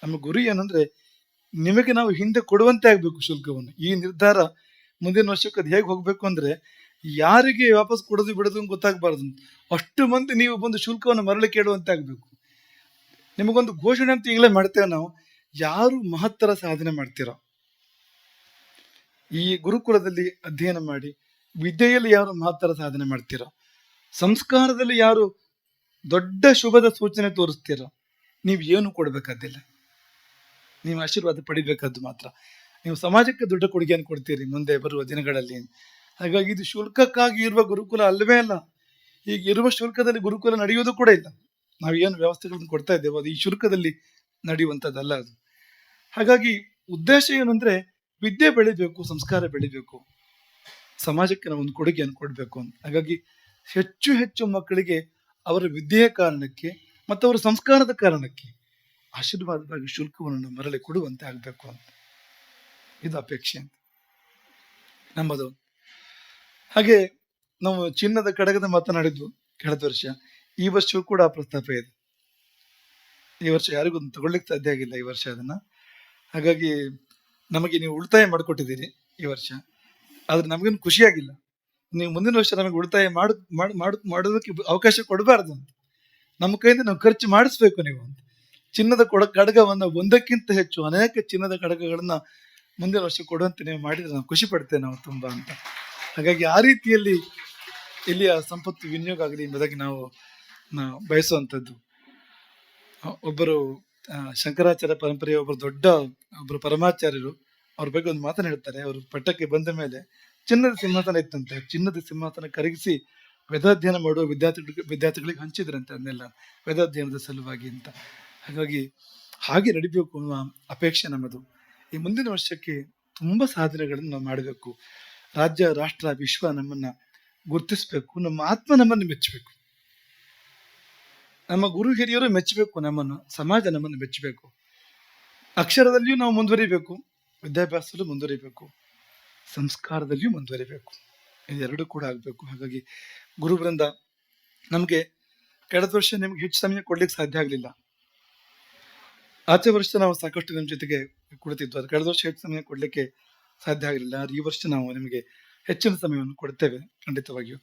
ನಮ್ಮ ಗುರಿ ಏನಂದ್ರೆ ನಿಮಗೆ ನಾವು ಹಿಂದೆ ಕೊಡುವಂತೆ ಆಗ್ಬೇಕು ಶುಲ್ಕವನ್ನು. ಈ ನಿರ್ಧಾರ ಮುಂದಿನ ವರ್ಷಕ್ಕೆ ಅದು ಹೇಗೆ ಹೋಗ್ಬೇಕು ಅಂದ್ರೆ ಯಾರಿಗೆ ವಾಪಸ್ ಕೊಡೋದು ಬಿಡೋದು ಅಂತ ಗೊತ್ತಾಗಬಾರ್ದು. ಅಷ್ಟು ಮಂದಿ ನೀವು ಬಂದು ಶುಲ್ಕವನ್ನು ಮರಳಿ ಕೇಳುವಂತೆ ಆಗ್ಬೇಕು. ನಿಮಗೊಂದು ಘೋಷಣೆ ಅಂತ ಈಗಲೇ ಮಾಡ್ತೇವೆ ನಾವು, ಯಾರು ಮಹತ್ತರ ಸಾಧನೆ ಮಾಡ್ತೀರೋ, ಈ ಗುರುಕುಲದಲ್ಲಿ ಅಧ್ಯಯನ ಮಾಡಿ ವಿದ್ಯೆಯಲ್ಲಿ ಯಾರು ಮಹತ್ತರ ಸಾಧನೆ ಮಾಡ್ತೀರೋ, ಸಂಸ್ಕಾರದಲ್ಲಿ ಯಾರು ದೊಡ್ಡ ಶುಭದ ಸೂಚನೆ ತೋರಿಸ್ತೀರೋ, ನೀವು ಏನು ಕೊಡ್ಬೇಕಾದಿಲ್ಲ, ನೀವು ಆಶೀರ್ವಾದ ಪಡಿಬೇಕಾದ್ದು ಮಾತ್ರ. ನೀವು ಸಮಾಜಕ್ಕೆ ದೊಡ್ಡ ಕೊಡುಗೆಯನ್ನು ಕೊಡ್ತೀರಿ ಮುಂದೆ ಬರುವ ದಿನಗಳಲ್ಲಿ. ಹಾಗಾಗಿ ಇದು ಶುಲ್ಕಕ್ಕಾಗಿ ಇರುವ ಗುರುಕುಲ ಅಲ್ಲವೇ ಅಲ್ಲ. ಈಗ ಇರುವ ಶುಲ್ಕದಲ್ಲಿ ಗುರುಕುಲ ನಡೆಯುವುದು ಕೂಡ ಇಲ್ಲ. ನಾವು ಏನು ವ್ಯವಸ್ಥೆಗಳನ್ನು ಕೊಡ್ತಾ ಇದ್ದೇವೆ ಅದು ಈ ಶುಲ್ಕದಲ್ಲಿ ನಡೆಯುವಂಥದ್ದಲ್ಲ ಅದು. ಹಾಗಾಗಿ ಉದ್ದೇಶ ಏನಂದ್ರೆ ವಿದ್ಯೆ ಬೆಳಿಬೇಕು, ಸಂಸ್ಕಾರ ಬೆಳಿಬೇಕು, ಸಮಾಜಕ್ಕೆ ನಾವು ಒಂದು ಕೊಡುಗೆಯನ್ನು ಕೊಡಬೇಕು ಅಂತ. ಹಾಗಾಗಿ ಹೆಚ್ಚು ಹೆಚ್ಚು ಮಕ್ಕಳಿಗೆ ಅವರ ವಿದ್ಯೆಯ ಕಾರಣಕ್ಕೆ ಮತ್ತು ಅವರ ಸಂಸ್ಕಾರದ ಕಾರಣಕ್ಕೆ ಆಶೀರ್ವಾದವಾಗಿ ಶುಲ್ಕವನ್ನು ಮರಳಿ ಕೊಡುವಂತೆ ಆಗಬೇಕು ಅಂತ ಇದು ಅಪೇಕ್ಷೆ ಅಂತ ನಮ್ಮದು. ಹಾಗೆ ನಾವು ಚಿನ್ನದ ಕಡಗದ ಮಾತನಾಡಿದ್ವು ಕಳೆದ ವರ್ಷ. ಈ ವರ್ಷವೂ ಕೂಡ ಪ್ರಸ್ತಾಪ ಇದೆ. ಈ ವರ್ಷ ಯಾರಿಗೂ ತಗೊಳ್ಳಿಕ್ಕೆ ಸಾಧ್ಯ ಆಗಿಲ್ಲ ಈ ವರ್ಷ ಅದನ್ನ. ಹಾಗಾಗಿ ನಮಗೆ ನೀವು ಉಳಿತಾಯ ಮಾಡಿಕೊಟ್ಟಿದ್ದೀರಿ ಈ ವರ್ಷ. ಆದ್ರೆ ನಮಗೇನು ಖುಷಿಯಾಗಿಲ್ಲ. ನೀವು ಮುಂದಿನ ವರ್ಷ ನಮಗೆ ಉಳಿತಾಯ ಮಾಡೋದಕ್ಕೆ ಅವಕಾಶ ಕೊಡಬಾರ್ದು ಅಂತ. ನಮ್ಮ ಕೈಯಿಂದ ನಾವು ಖರ್ಚು ಮಾಡಿಸ್ಬೇಕು ನೀವು ಅಂತ. ಚಿನ್ನದ ಕಡಗವನ್ನು ಒಂದಕ್ಕಿಂತ ಹೆಚ್ಚು ಅನೇಕ ಚಿನ್ನದ ಕಡಗಗಳನ್ನ ಮುಂದಿನ ವರ್ಷ ಕೊಡುವಂತೆ ನೀವು ಮಾಡಿದ್ರೆ ನಾವು ಖುಷಿ ಪಡ್ತೇವೆ ನಾವು ತುಂಬಾ ಅಂತ. ಹಾಗಾಗಿ ಆ ರೀತಿಯಲ್ಲಿ ಇಲ್ಲಿಯ ಸಂಪತ್ತು ವಿನಿಯೋಗ ಆಗಲಿ ಎಂಬುದಾಗಿ ನಾವು ಬಯಸುವಂಥದ್ದು. ಒಬ್ಬರು ಶಂಕರಾಚಾರ್ಯ ಪರಂಪರೆಯ ಒಬ್ಬರು ಪರಮಾಚಾರ್ಯರು ಅವ್ರ ಬಗ್ಗೆ ಒಂದು ಮಾತನ್ನು ಹೇಳ್ತಾರೆ. ಅವರು ಪಟ್ಟಕ್ಕೆ ಬಂದ ಮೇಲೆ ಚಿನ್ನದ ಸಿಂಹಾಸನ ಇತ್ತಂತೆ. ಚಿನ್ನದ ಸಿಂಹಾಸನ ಕರಗಿಸಿ ವೇದಾಧ್ಯಯನ ಮಾಡುವ ವಿದ್ಯಾರ್ಥಿಗಳಿಗೆ ಹಂಚಿದ್ರಂತೆ ಅದನ್ನೆಲ್ಲ ವೇದಾಧ್ಯಯನದ ಸಲುವಾಗಿ ಅಂತ. ಹಾಗಾಗಿ ಹಾಗೆ ನಡಿಬೇಕು ಅನ್ನುವ ಅಪೇಕ್ಷೆ ನಮ್ಮದು. ಈ ಮುಂದಿನ ವರ್ಷಕ್ಕೆ ತುಂಬಾ ಸಾಧನೆಗಳನ್ನು ನಾವು ಮಾಡಬೇಕು. ರಾಜ್ಯ, ರಾಷ್ಟ್ರ, ವಿಶ್ವ ನಮ್ಮನ್ನ ಗುರುತಿಸ್ಬೇಕು. ನಮ್ಮ ಆತ್ಮ ನಮ್ಮನ್ನು ಮೆಚ್ಚಬೇಕು. ನಮ್ಮ ಗುರು ಹಿರಿಯರು ಮೆಚ್ಚಬೇಕು ನಮ್ಮನ್ನು. ಸಮಾಜ ನಮ್ಮನ್ನು ಮೆಚ್ಚಬೇಕು. ಅಕ್ಷರದಲ್ಲಿಯೂ ನಾವು ಮುಂದುವರಿಬೇಕು, ವಿದ್ಯಾಭ್ಯಾಸದಲ್ಲೂ ಮುಂದುವರಿಬೇಕು, ಸಂಸ್ಕಾರದಲ್ಲಿಯೂ ಮುಂದುವರಿಬೇಕು. ಇದೆರಡೂ ಕೂಡ ಆಗಬೇಕು. ಹಾಗಾಗಿ ಗುರುವೃಂದ ನಮಗೆ ಕಳೆದ ವರ್ಷ ನಿಮ್ಗೆ ಹೆಚ್ಚು ಸಮಯ ಕೊಡ್ಲಿಕ್ಕೆ ಸಾಧ್ಯ ಆಗಲಿಲ್ಲ. ಆಚೆ ವರ್ಷ ನಾವು ಸಾಕಷ್ಟು ನಿಮ್ಮ ಜೊತೆಗೆ ಕೊಡ್ತಿದ್ವು. ಅದು ಕಳೆದ ವರ್ಷ ಹೆಚ್ಚು ಸಮಯ ಕೊಡ್ಲಿಕ್ಕೆ ಸಾಧ್ಯ ಆಗಲಿಲ್ಲ. ಈ ವರ್ಷ ನಾವು ನಿಮಗೆ ಹೆಚ್ಚಿನ ಸಮಯವನ್ನು ಕೊಡ್ತೇವೆ ಖಂಡಿತವಾಗಿಯೂ.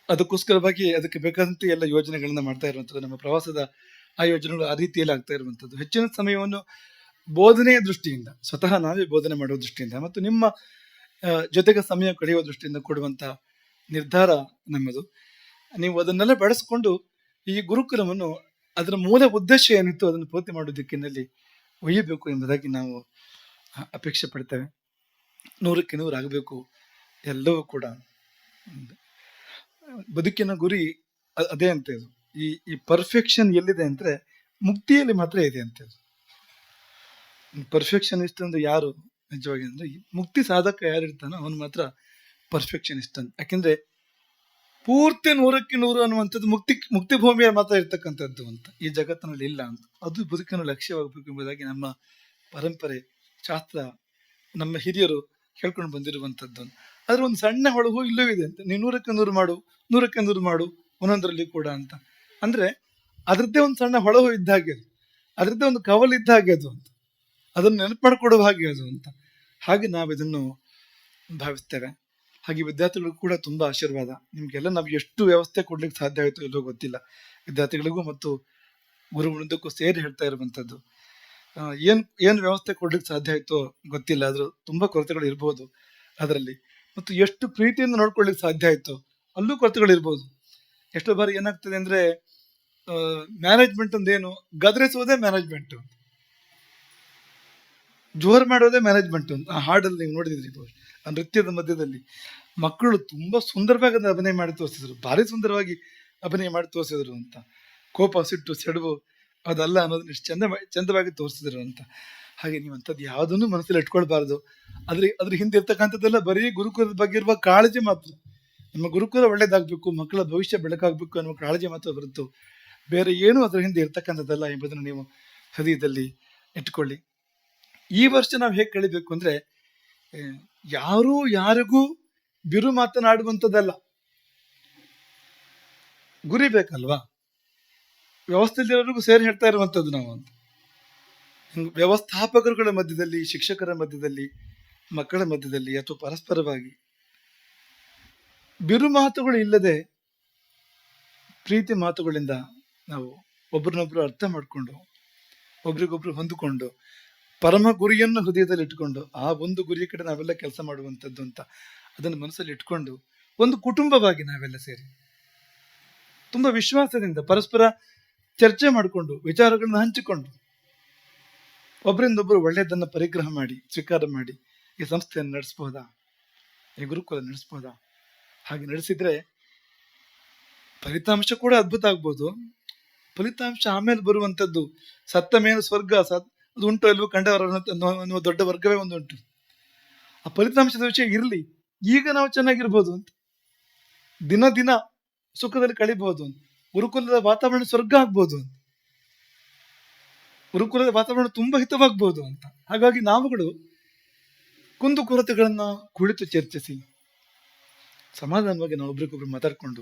ಅದಕ್ಕೋಸ್ಕರವಾಗಿ ಅದಕ್ಕೆ ಬೇಕಾದಂತೆ ಎಲ್ಲ ಯೋಜನೆಗಳನ್ನ ಮಾಡ್ತಾ ಇರುವಂಥದ್ದು. ನಮ್ಮ ಪ್ರವಾಸದ ಆ ಯೋಜನೆಗಳು ಆ ರೀತಿಯಲ್ಲಿ ಆಗ್ತಾ ಇರುವಂಥದ್ದು. ಹೆಚ್ಚಿನ ಸಮಯವನ್ನು ಬೋಧನೆಯ ದೃಷ್ಟಿಯಿಂದ, ಸ್ವತಃ ನಾವೇ ಬೋಧನೆ ಮಾಡುವ ದೃಷ್ಟಿಯಿಂದ ಮತ್ತು ನಿಮ್ಮ ಜೊತೆಗೆ ಸಮಯ ಕಳೆಯುವ ದೃಷ್ಟಿಯಿಂದ ಕೊಡುವಂತ ನಿರ್ಧಾರ ನಮ್ಮದು. ನೀವು ಅದನ್ನೆಲ್ಲ ಬಳಸ್ಕೊಂಡು ಈ ಗುರುಕುಲವನ್ನು ಅದರ ಮೂಲ ಉದ್ದೇಶ ಏನಿತ್ತು ಅದನ್ನು ಪೂರ್ತಿ ಮಾಡುವ ದಿಕ್ಕಿನಲ್ಲಿ ಒಯ್ಯಬೇಕು ಎಂಬುದಾಗಿ ನಾವು ಅಪೇಕ್ಷೆ ಪಡ್ತೇವೆ. 100ಕ್ಕೆ 100 ಆಗಬೇಕು ಎಲ್ಲವೂ ಕೂಡ. ಬದುಕಿನ ಗುರಿ ಅದೇ ಅಂತ. ಇದು ಈ ಪರ್ಫೆಕ್ಷನ್ ಎಲ್ಲಿದೆ ಅಂದ್ರೆ ಮುಕ್ತಿಯಲ್ಲಿ ಮಾತ್ರ ಇದೆ ಅಂತ. ಪರ್ಫೆಕ್ಷನಿಸ್ಟ್ ಅಂದ್ರೆ ಯಾರು ನಿಜವಾಗಿ ಅಂದ್ರೆ ಮುಕ್ತಿ ಸಾಧಕ ಯಾರು ಇರ್ತಾನೋ ಅವನು ಮಾತ್ರ ಪರ್ಫೆಕ್ಷನಿಸ್ಟ್ ಅಂತ. ಯಾಕೆಂದ್ರೆ ಪೂರ್ತಿ 100ಕ್ಕೆ 100 ಅನ್ನುವಂಥದ್ದು ಮುಕ್ತಿ ಭೂಮಿಯಲ್ಲಿ ಮಾತ್ರ ಇರ್ತಕ್ಕಂಥದ್ದು ಅಂತ, ಈ ಜಗತ್ತಿನಲ್ಲಿ ಇಲ್ಲ ಅಂತ. ಅದು ಬದುಕಿನ ಲಕ್ಷ್ಯವಾಗಬೇಕು ಎಂಬುದಾಗಿ ನಮ್ಮ ಪರಂಪರೆ, ಶಾಸ್ತ್ರ, ನಮ್ಮ ಹಿರಿಯರು ಹೇಳ್ಕೊಂಡು ಬಂದಿರುವಂಥದ್ದು. ಆದ್ರೆ ಒಂದು ಸಣ್ಣ ಹೊಳಗು ಇಲ್ಲೂ ಇದೆ ಅಂತ. ನೀವು 100ಕ್ಕೆ 100 ಮಾಡು, 100ಕ್ಕೆ 100 ಮಾಡು ಒಂದೊಂದರಲ್ಲಿ ಕೂಡ ಅಂತ. ಅಂದ್ರೆ ಅದರದ್ದೇ ಒಂದು ಸಣ್ಣ ಹೊಳಗು ಇದ್ದ ಹಾಗೆ ಅದು, ಅದರದ್ದೇ ಒಂದು ಕವಲು ಇದ್ದ ಹಾಗೆ ಅದು ಅಂತ, ಅದನ್ನು ನೆನಪು ಮಾಡಿಕೊಡುವ ಹಾಗೆ ಅದು ಅಂತ. ಹಾಗೆ ನಾವು ಇದನ್ನು ಭಾವಿಸ್ತೇವೆ. ಹಾಗೆ ವಿದ್ಯಾರ್ಥಿಗಳಿಗೂ ಕೂಡ ತುಂಬಾ ಆಶೀರ್ವಾದ. ನಿಮ್ಗೆಲ್ಲ ನಾವು ಎಷ್ಟು ವ್ಯವಸ್ಥೆ ಕೊಡ್ಲಿಕ್ಕೆ ಸಾಧ್ಯ ಆಯಿತು ಎಲ್ಲೋ ಗೊತ್ತಿಲ್ಲ. ವಿದ್ಯಾರ್ಥಿಗಳಿಗೂ ಮತ್ತು ಗುರುವೃಂದಕ್ಕೂ ಸೇರಿ ಹೇಳ್ತಾ ಇರುವಂಥದ್ದು. ಏನು ವ್ಯವಸ್ಥೆ ಕೊಡ್ಲಿಕ್ಕೆ ಸಾಧ್ಯ ಆಯಿತೋ ಗೊತ್ತಿಲ್ಲ. ಆದ್ರೂ ತುಂಬಾ ಕೊರತೆಗಳು ಇರ್ಬೋದು ಅದರಲ್ಲಿ. ಮತ್ತು ಎಷ್ಟು ಪ್ರೀತಿಯಿಂದ ನೋಡ್ಕೊಳ್ಳಿಕ್ಕೆ ಸಾಧ್ಯ ಆಯಿತು ಅಲ್ಲೂ ಕೊರತೆಗಳು ಇರ್ಬೋದು. ಎಷ್ಟೋ ಬಾರಿ ಏನಾಗ್ತದೆ ಅಂದ್ರೆ ಮ್ಯಾನೇಜ್ಮೆಂಟ್ ಅಂದೇನು, ಗದರಿಸುವುದೇ ಮ್ಯಾನೇಜ್ಮೆಂಟ್, ಜೋರ್ ಮಾಡೋದೇ ಮ್ಯಾನೇಜ್ಮೆಂಟ್ ಅಂತ. ಆ ಹಾಡಲ್ಲಿ ನೀವು ನೋಡಿದ್ರಿ, ಆ ನೃತ್ಯದ ಮಧ್ಯದಲ್ಲಿ ಮಕ್ಕಳು ತುಂಬಾ ಸುಂದರವಾಗಿ ಅಭಿನಯ ಮಾಡಿ ತೋರಿಸಿದ್ರು, ಭಾರಿ ಸುಂದರವಾಗಿ ಅಭಿನಯ ಮಾಡಿ ತೋರಿಸಿದ್ರು ಅಂತ. ಕೋಪ, ಸಿಟ್ಟು, ಸೆಡವು ಅದಲ್ಲ ಅನ್ನೋದನ್ನ ಇಷ್ಟು ಚಂದವಾಗಿ ತೋರಿಸಿದ್ರು ಅಂತ. ಹಾಗೆ ನೀವು ಅಂಥದ್ದು ಯಾವುದನ್ನು ಮನಸ್ಸಲ್ಲಿ ಇಟ್ಕೊಳ್ಬಾರ್ದು. ಅದ್ರ ಹಿಂದೆ ಇರ್ತಕ್ಕಂಥದ್ದೆಲ್ಲ ಬರೀ ಗುರುಕುಲದ ಬಗ್ಗೆ ಇರುವ ಕಾಳಜಿ ಮಾತ್ರ. ನಮ್ಮ ಗುರುಕುಲ ಒಳ್ಳೇದಾಗ್ಬೇಕು, ಮಕ್ಕಳ ಭವಿಷ್ಯ ಬೆಳಕಾಗ್ಬೇಕು ಅನ್ನೋ ಕಾಳಜಿ ಮಾತ್ರ ಹೊರತು ಬೇರೆ ಏನು ಅದ್ರ ಹಿಂದೆ ಇರ್ತಕ್ಕಂಥದ್ದಲ್ಲ ಎಂಬುದನ್ನು ನೀವು ಹೃದಯದಲ್ಲಿ ಇಟ್ಕೊಳ್ಳಿ. ಈ ವರ್ಷ ನಾವು ಹೇಗೆ ಕಳಿಬೇಕು ಅಂದ್ರೆ ಯಾರೂ ಯಾರಿಗೂ ಬಿರು ಮಾತನಾಡುವಂಥದ್ದಲ್ಲ. ಗುರಿ ಬೇಕಲ್ವಾ? ವ್ಯವಸ್ಥೆಯಲ್ಲಿರೋರಿಗೂ ಸೇರಿ ಹೇಳ್ತಾ ಇರುವಂಥದ್ದು ನಾವು ಅಂತ. ವ್ಯವಸ್ಥಾಪಕರುಗಳ ಮಧ್ಯದಲ್ಲಿ, ಶಿಕ್ಷಕರ ಮಧ್ಯದಲ್ಲಿ, ಮಕ್ಕಳ ಮಧ್ಯದಲ್ಲಿ ಅಥವಾ ಪರಸ್ಪರವಾಗಿ ಬಿರು ಮಾತುಗಳು ಇಲ್ಲದೆ ಪ್ರೀತಿ ಮಾತುಗಳಿಂದ ನಾವು ಒಬ್ರನ್ನೊಬ್ರು ಅರ್ಥ ಮಾಡಿಕೊಂಡು ಒಬ್ರಿಗೊಬ್ರು ಹೊಂದಿಕೊಂಡು ಪರಮ ಗುರಿಯನ್ನು ಹೃದಯದಲ್ಲಿ ಇಟ್ಕೊಂಡು ಆ ಒಂದು ಗುರಿಯ ಕಡೆ ನಾವೆಲ್ಲ ಕೆಲಸ ಮಾಡುವಂಥದ್ದು ಅಂತ ಅದನ್ನು ಮನಸ್ಸಲ್ಲಿ ಇಟ್ಕೊಂಡು ಒಂದು ಕುಟುಂಬವಾಗಿ ನಾವೆಲ್ಲ ಸೇರಿ ತುಂಬಾ ವಿಶ್ವಾಸದಿಂದ ಪರಸ್ಪರ ಚರ್ಚೆ ಮಾಡಿಕೊಂಡು ವಿಚಾರಗಳನ್ನ ಹಂಚಿಕೊಂಡು ಒಬ್ಬರಿಂದೊಬ್ಬರು ಒಳ್ಳೆಯದನ್ನ ಪರಿಗ್ರಹ ಮಾಡಿ ಸ್ವೀಕಾರ ಮಾಡಿ ಈ ಸಂಸ್ಥೆಯನ್ನು ನಡೆಸಬಹುದಾ, ಈ ಗುರುಕುಲ ನಡೆಸಬಹುದಾ? ಹಾಗೆ ನಡೆಸಿದ್ರೆ ಫಲಿತಾಂಶ ಕೂಡ ಅದ್ಭುತ ಆಗ್ಬೋದು. ಫಲಿತಾಂಶ ಆಮೇಲೆ ಬರುವಂಥದ್ದು ಸತ್ತ ಮೇಲೆ ಸ್ವರ್ಗ ಅದು ಉಂಟು ಅಲ್ವೋ ಕಂಡವರ ಅನ್ನುವ ದೊಡ್ಡ ವರ್ಗವೇ ಒಂದು ಉಂಟು. ಆ ಫಲಿತಾಂಶದ ವಿಷಯ ಇರಲಿ, ಈಗ ನಾವು ಚೆನ್ನಾಗಿರ್ಬೋದು ಅಂತ, ದಿನ ದಿನ ಸುಖದಲ್ಲಿ ಕಳಿಬಹುದು ಅಂತ, ಗುರುಕುಲದ ವಾತಾವರಣ ಸ್ವರ್ಗ ಆಗ್ಬೋದು ಅಂತ, ಗುರುಕುಲದ ವಾತಾವರಣ ತುಂಬಾ ಹಿತವಾಗ್ಬೋದು ಅಂತ. ಹಾಗಾಗಿ ನಾವುಗಳು ಕುಂದು ಕೊರತೆಗಳನ್ನ ಕುಳಿತು ಚರ್ಚಿಸಿ ಸಮಾಧಾನವಾಗಿ ನಾವು ಒಬ್ರಿಗೊಬ್ರು ಮಾತಾಡ್ಕೊಂಡು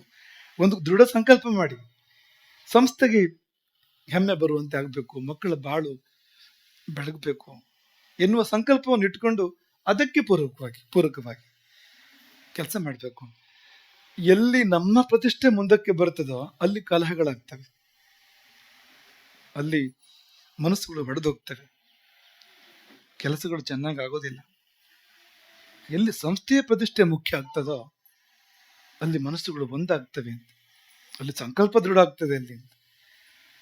ಒಂದು ದೃಢ ಸಂಕಲ್ಪ ಮಾಡಿ ಸಂಸ್ಥೆಗೆ ಹೆಮ್ಮೆ ಬರುವಂತೆ ಆಗ್ಬೇಕು. ಮಕ್ಕಳ ಬಾಳು ಬೆಳಗಬೇಕು ಎನ್ನುವ ಸಂಕಲ್ಪವನ್ನು ಇಟ್ಕೊಂಡು ಅದಕ್ಕೆ ಪೂರಕವಾಗಿ ಕೆಲಸ ಮಾಡಬೇಕು. ಎಲ್ಲಿ ನಮ್ಮ ಪ್ರತಿಷ್ಠೆ ಮುಂದಕ್ಕೆ ಬರ್ತದೋ ಅಲ್ಲಿ ಕಲಹಗಳಾಗ್ತವೆ, ಅಲ್ಲಿ ಮನಸ್ಸುಗಳು ಹೊಡೆದೋಗ್ತವೆ, ಕೆಲಸಗಳು ಚೆನ್ನಾಗಿ ಆಗೋದಿಲ್ಲ. ಎಲ್ಲಿ ಸಂಸ್ಥೆಯ ಪ್ರತಿಷ್ಠೆ ಮುಖ್ಯ ಆಗ್ತದೋ ಅಲ್ಲಿ ಮನಸ್ಸುಗಳು ಒಂದಾಗ್ತವೆ ಅಂತ, ಅಲ್ಲಿ ಸಂಕಲ್ಪ ದೃಢ ಆಗ್ತದೆ, ಅಲ್ಲಿ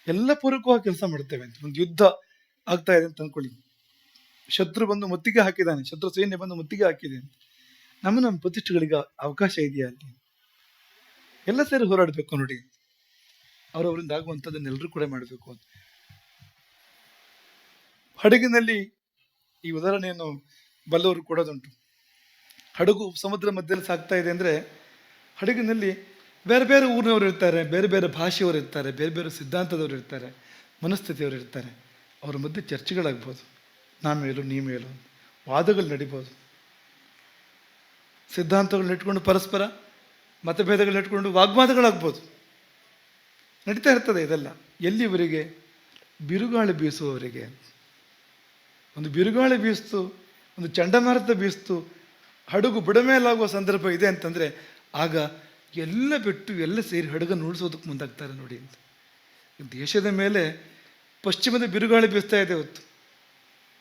ಎಲ್ಲ ಪೂರಕವಾಗಿ ಕೆಲಸ ಮಾಡ್ತೇವೆ ಅಂತ. ಒಂದು ಯುದ್ಧ ಆಗ್ತಾ ಇದೆ ಅಂತ ಅನ್ಕೊಳ್ಳಿ, ಶತ್ರು ಬಂದು ಮುತ್ತಿಗೆ ಹಾಕಿದ್ದಾನೆ, ಶತ್ರು ಸೈನ್ಯ ಬಂದು ಮುತ್ತಿಗೆ ಹಾಕಿದೆ ಅಂತ, ನಮ್ಮ ಪ್ರತಿಷ್ಠೆಗಳಿಗೆ ಅವಕಾಶ ಇದೆಯಾ ಅಲ್ಲಿ? ಎಲ್ಲ ಸೇರಿ ಹೋರಾಡಬೇಕು ನೋಡಿ, ಅವರವರಿಂದ ಆಗುವಂಥದ್ದನ್ನ ಎಲ್ಲರೂ ಕೂಡ ಮಾಡಬೇಕು ಅಂತ. ಹಡಗಿನಲ್ಲಿ ಈ ಉದಾಹರಣೆಯನ್ನು ಬಲ್ಲವರು ಕೊಡೋದುಂಟು. ಹಡಗು ಸಮುದ್ರ ಮಧ್ಯದಲ್ಲಿ ಸಾಗ್ತಾ ಇದೆ ಅಂದರೆ ಹಡಗಿನಲ್ಲಿ ಬೇರೆ ಬೇರೆ ಊರಿನವರು ಇರ್ತಾರೆ, ಬೇರೆ ಬೇರೆ ಭಾಷೆಯವರು ಇರ್ತಾರೆ, ಬೇರೆ ಬೇರೆ ಸಿದ್ಧಾಂತದವರು ಇರ್ತಾರೆ, ಮನಸ್ಥಿತಿಯವರು ಇರ್ತಾರೆ. ಅವರ ಮಧ್ಯೆ ಚರ್ಚೆಗಳಾಗ್ಬೋದು, ನಾ ಮೇಲು ನೀ ಮೇಲು, ವಾದಗಳು ನಡಿಬೋದು. ಸಿದ್ಧಾಂತಗಳನ್ನ ಇಟ್ಕೊಂಡು ಪರಸ್ಪರ ಮತಭೇದಗಳನ್ನ ಇಟ್ಕೊಂಡು ವಾಗ್ವಾದಗಳಾಗ್ಬೋದು, ನಡೀತಾ ಇರ್ತದೆ ಇದೆಲ್ಲ. ಎಲ್ಲಿವರೆಗೆ? ಬಿರುಗಾಳಿ ಬೀಸುವವರೆಗೆ. ಒಂದು ಬಿರುಗಾಳಿ ಬೀಸ್ತು, ಒಂದು ಚಂಡಮಾರುತ ಬೀಸ್ತು, ಹಡಗು ಬುಡಮೇಲಾಗುವ ಸಂದರ್ಭ ಇದೆ ಅಂತಂದರೆ ಆಗ ಎಲ್ಲ ಬಿಟ್ಟು ಎಲ್ಲ ಸೇರಿ ಹಡಗನ್ನು ಉಳಿಸೋದಕ್ಕೆ ಮುಂದಾಗ್ತಾರೆ ನೋಡಿ ಅಂತ. ದೇಶದ ಮೇಲೆ ಪಶ್ಚಿಮದ ಬಿರುಗಾಳಿ ಬೀಸ್ತಾ ಇದೆ ಹೊತ್ತು,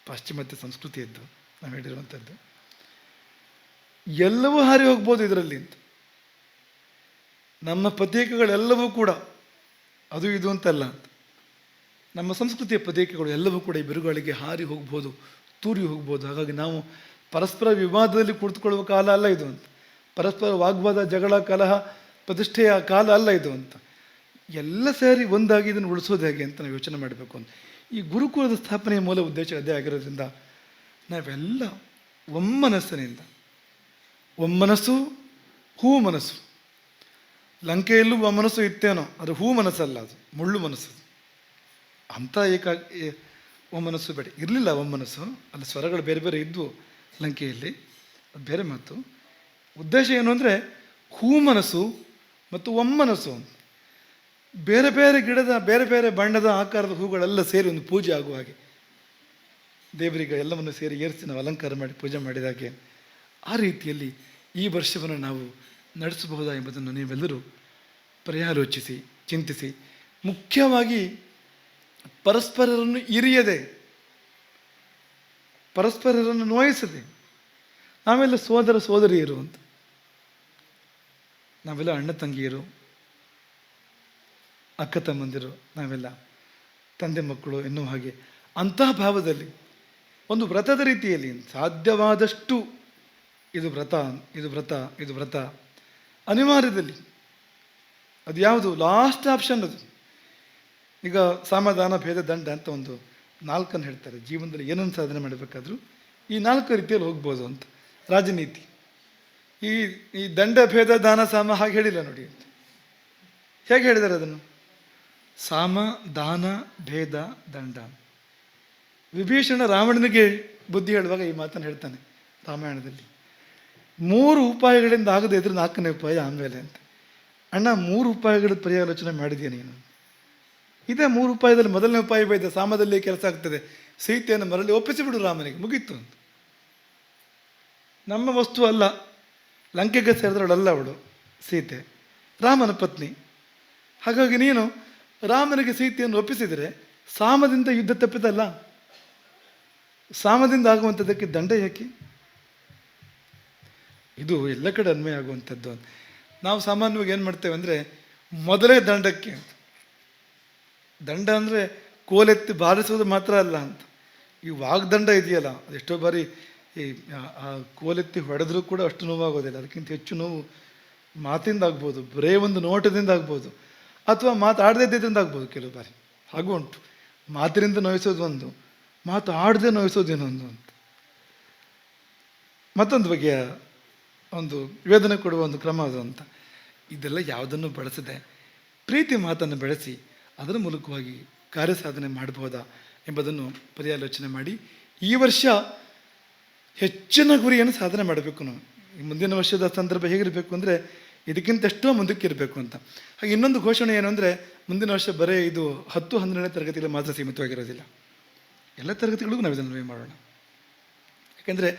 ಪಾಶ್ಚಿಮಾತ್ಯ ಸಂಸ್ಕೃತಿ ಇದ್ದು ನಾವು ಹೇಳಿರುವಂಥದ್ದು. ಎಲ್ಲವೂ ಹಾರಿ ಹೋಗ್ಬೋದು ಇದರಲ್ಲಿ ಅಂತ. ನಮ್ಮ ಪ್ರತೀಕಗಳೆಲ್ಲವೂ ಕೂಡ ಅದು ಇದು ಅಂತಲ್ಲ ಅಂತ, ನಮ್ಮ ಸಂಸ್ಕೃತಿಯ ಪ್ರತೀಕಗಳು ಎಲ್ಲವೂ ಕೂಡ ಈ ಬಿರುಗಾಳಿಗೆ ಹಾರಿ ಹೋಗ್ಬೋದು, ತೂರಿ ಹೋಗ್ಬೋದು. ಹಾಗಾಗಿ ನಾವು ಪರಸ್ಪರ ವಿವಾದದಲ್ಲಿ ಕುಳಿತುಕೊಳ್ಳುವ ಕಾಲ ಅಲ್ಲ ಇದು ಅಂತ, ಪರಸ್ಪರ ವಾಗ್ವಾದ, ಜಗಳ, ಕಲಹ, ಪ್ರತಿಷ್ಠೆಯ ಕಾಲ ಅಲ್ಲ ಇದು ಅಂತ. ಎಲ್ಲ ಸೇರಿ ಒಂದಾಗಿ ಇದನ್ನು ಉಳಿಸೋದು ಹೇಗೆ ಅಂತ ನಾವು ಯೋಚನೆ ಮಾಡಬೇಕು ಅಂತ. ಈ ಗುರುಕುಲದ ಸ್ಥಾಪನೆಯ ಮೂಲ ಉದ್ದೇಶ ಅದೇ ಆಗಿರೋದ್ರಿಂದ ನಾವೆಲ್ಲ ಒಮ್ಮನಸ್ಸಿನಿಂದ, ಒಮ್ಮನಸ್ಸು ಹೂ ಮನಸ್ಸು, ಲಂಕೆಯಲ್ಲೂ ಒಮ್ಮನಸ್ಸು ಇತ್ತೇನೋ, ಅದು ಹೂ ಮನಸ್ಸಲ್ಲ, ಅದು ಮುಳ್ಳು ಮನಸ್ಸು. ಅಂಥ ಒಮ್ಮನಸ್ಸು ಬೇಡ, ಇರಲಿಲ್ಲ ಒಮ್ಮನಸ್ಸು. ಅಲ್ಲಿ ಸ್ವರಗಳು ಬೇರೆ ಬೇರೆ ಇದ್ವು ಲಂಕೆಯಲ್ಲಿ, ಅದು ಬೇರೆ ಮಾತು. ಉದ್ದೇಶ ಏನು ಅಂದರೆ ಹೂ ಮನಸ್ಸು ಮತ್ತು ಒಮ್ಮನಸ್ಸು ಅಂತ. ಬೇರೆ ಬೇರೆ ಗಿಡದ ಬೇರೆ ಬೇರೆ ಬಣ್ಣದ ಆಕಾರದ ಹೂಗಳೆಲ್ಲ ಸೇರಿ ಒಂದು ಪೂಜೆ ಆಗುವ ಹಾಗೆ, ದೇವರಿಗೆ ಎಲ್ಲವನ್ನು ಸೇರಿ ಏರಿಸಿ ನಾವು ಅಲಂಕಾರ ಮಾಡಿ ಪೂಜೆ ಮಾಡಿದಾಗೆ, ಆ ರೀತಿಯಲ್ಲಿ ಈ ವರ್ಷವನ್ನು ನಾವು ನಡೆಸಬಹುದಾ ಎಂಬುದನ್ನು ನೀವೆಲ್ಲರೂ ಪರ್ಯಾಲೋಚಿಸಿ ಚಿಂತಿಸಿ, ಮುಖ್ಯವಾಗಿ ಪರಸ್ಪರರನ್ನು ಇರಿಯದೆ, ಪರಸ್ಪರರನ್ನು ನೋಯಿಸದೆ, ನಾವೆಲ್ಲ ಸೋದರ ಸೋದರಿಯರು ಅಂತ, ನಾವೆಲ್ಲ ಅಣ್ಣ ತಂಗಿಯರು, ಅಕ್ಕ ತಮ್ಮಂದಿರು, ನಾವೆಲ್ಲ ತಂದೆ ಮಕ್ಕಳು ಎನ್ನುವ ಹಾಗೆ ಅಂತಹ ಭಾವದಲ್ಲಿ ಒಂದು ವ್ರತದ ರೀತಿಯಲ್ಲಿ ಸಾಧ್ಯವಾದಷ್ಟು ಇದು ವ್ರತ, ಇದು ವ್ರತ, ಇದು ವ್ರತ ಅನಿವಾರ್ಯದಲ್ಲಿ ಅದು ಯಾವುದು ಲಾಸ್ಟ್ ಆಪ್ಷನ್ ಅದು. ಈಗ ಸಮಾಧಾನ, ಭೇದ, ದಂಡ ಅಂತ ಒಂದು 4 ಹೇಳ್ತಾರೆ. ಜೀವನದಲ್ಲಿ ಏನನ್ನು ಸಾಧನೆ ಮಾಡಬೇಕಾದ್ರೂ ಈ 4 ರೀತಿಯಲ್ಲಿ ಹೋಗ್ಬೋದು ಅಂತ. ರಾಜನೀತಿ ಈ ದಂಡ, ಭೇದ, ದಾನ, ಸಾಮ ಹಾಗೆ ಹೇಳಿಲ್ಲ ನೋಡಿ ಅಂತ. ಹೇಗೆ ಹೇಳಿದ್ದಾರೆ ಅದನ್ನು? ಸಾಮ, ದಾನ, ಭೇದ, ದಂಡ. ವಿಭೀಷಣ ರಾವಣನಿಗೆ ಬುದ್ಧಿ ಹೇಳುವಾಗ ಈ ಮಾತನ್ನು ಹೇಳ್ತಾನೆ ರಾಮಾಯಣದಲ್ಲಿ. 3 ಉಪಾಯಗಳಿಂದ ಆಗದೆ ಇದ್ರೆ 4ನೇ ಉಪಾಯ ಆಮೇಲೆ ಅಂತ. ಅಣ್ಣ 3 ಉಪಾಯಗಳ ಪರ್ಯಾಲೋಚನೆ ಮಾಡಿದೆಯಾ ನೀನು? ಇದೇ 3 ಉಪಾಯದಲ್ಲಿ ಮೊದಲನೇ ಉಪಾಯ ಇದೆ, ಸಾಮದಲ್ಲಿ ಕೆಲಸ ಆಗ್ತದೆ, ಸೀತೆಯನ್ನು ಮರಳಿ ಒಪ್ಪಿಸಿಬಿಡು ರಾಮನಿಗೆ, ಮುಗೀತು ಅಂತ. ನಮ್ಮ ವಸ್ತು ಅಲ್ಲ, ಲಂಕೆಗೆ ಸೇರಿದವಳಲ್ಲ ಅವಳು ಸೀತೆ, ರಾಮನ ಪತ್ನಿ. ಹಾಗಾಗಿ ನೀನು ರಾಮನಿಗೆ ಸೀತೆಯನ್ನು ಒಪ್ಪಿಸಿದರೆ ಸಾಮದಿಂದ ಯುದ್ಧ ತಪ್ಪಿದಲ್ಲ, ಸಾಮದಿಂದ ಆಗುವಂಥದ್ದಕ್ಕೆ ದಂಡ ಯಾಕೆ? ಇದು ಎಲ್ಲ ಕಡೆ ಅನ್ವಯ ಆಗುವಂಥದ್ದು. ನಾವು ಸಾಮಾನ್ಯವಾಗಿ ಏನು ಮಾಡ್ತೇವೆ ಅಂದರೆ ಮೊದಲೇ ದಂಡಕ್ಕೆ, ದಂಡ ಅಂದರೆ ಕೋಲೆತ್ತಿ ಬಾರಿಸುವುದು ಮಾತ್ರ ಅಲ್ಲ ಅಂತ. ಈ ವಾಗ್ದಂಡ ಇದೆಯಲ್ಲ, ಅದೆಷ್ಟೋ ಬಾರಿ ಈ ಕೋಲೆತ್ತಿ ಹೊಡೆದ್ರೂ ಕೂಡ ಅಷ್ಟು ನೋವಾಗೋದಿಲ್ಲ, ಅದಕ್ಕಿಂತ ಹೆಚ್ಚು ನೋವು ಮಾತಿಂದ ಆಗ್ಬೋದು, ಬರೇ ಒಂದು ನೋಟದಿಂದ ಆಗ್ಬೋದು, ಅಥವಾ ಮಾತಾಡದೇ ಇದ್ದಿಂದ ಆಗ್ಬೋದು. ಕೆಲವು ಬಾರಿ ಹಾಗೂ ಉಂಟು. ಮಾತಿನಿಂದ ನೋಯಿಸೋದು ಒಂದು, ಮಾತು ಆಡದೆ ನೋಯಿಸೋದು ಇನ್ನೊಂದು ಅಂತ. ಮತ್ತೊಂದು ಬಗೆಯ ಒಂದು ವೇದನೆ ಕೊಡುವ ಒಂದು ಕ್ರಮ ಅದು ಅಂತ. ಇದೆಲ್ಲ ಯಾವುದನ್ನು ಬಳಸದೆ ಪ್ರೀತಿ ಮಾತನ್ನು ಬೆಳೆಸಿ ಅದರ ಮೂಲಕವಾಗಿ ಕಾರ್ಯ ಸಾಧನೆ ಮಾಡಬಹುದಾ ಎಂಬುದನ್ನು ಪರ್ಯಾಲೋಚನೆ ಮಾಡಿ ಈ ವರ್ಷ ಹೆಚ್ಚಿನ ಗುರಿಯನ್ನು ಸಾಧನೆ ಮಾಡಬೇಕು. ನಾವು ಈ ಮುಂದಿನ ವರ್ಷದ ಸಂದರ್ಭ ಹೇಗಿರಬೇಕು ಅಂದರೆ ಇದಕ್ಕಿಂತ ಎಷ್ಟೋ ಮುಂದಕ್ಕೆ ಇರಬೇಕು ಅಂತ. ಹಾಗೆ ಇನ್ನೊಂದು ಘೋಷಣೆ ಏನು ಅಂದರೆ ಮುಂದಿನ ವರ್ಷ ಬರೀ ಇದು 10-12ನೇ ತರಗತಿಯಲ್ಲಿ ಮಾತ್ರ ಸೀಮಿತವಾಗಿರೋದಿಲ್ಲ. ಎಲ್ಲ ತರಗತಿಗಳಿಗೂ ನಾವು ಇದನ್ನು ಮಾಡೋಣ. ಯಾಕೆಂದರೆ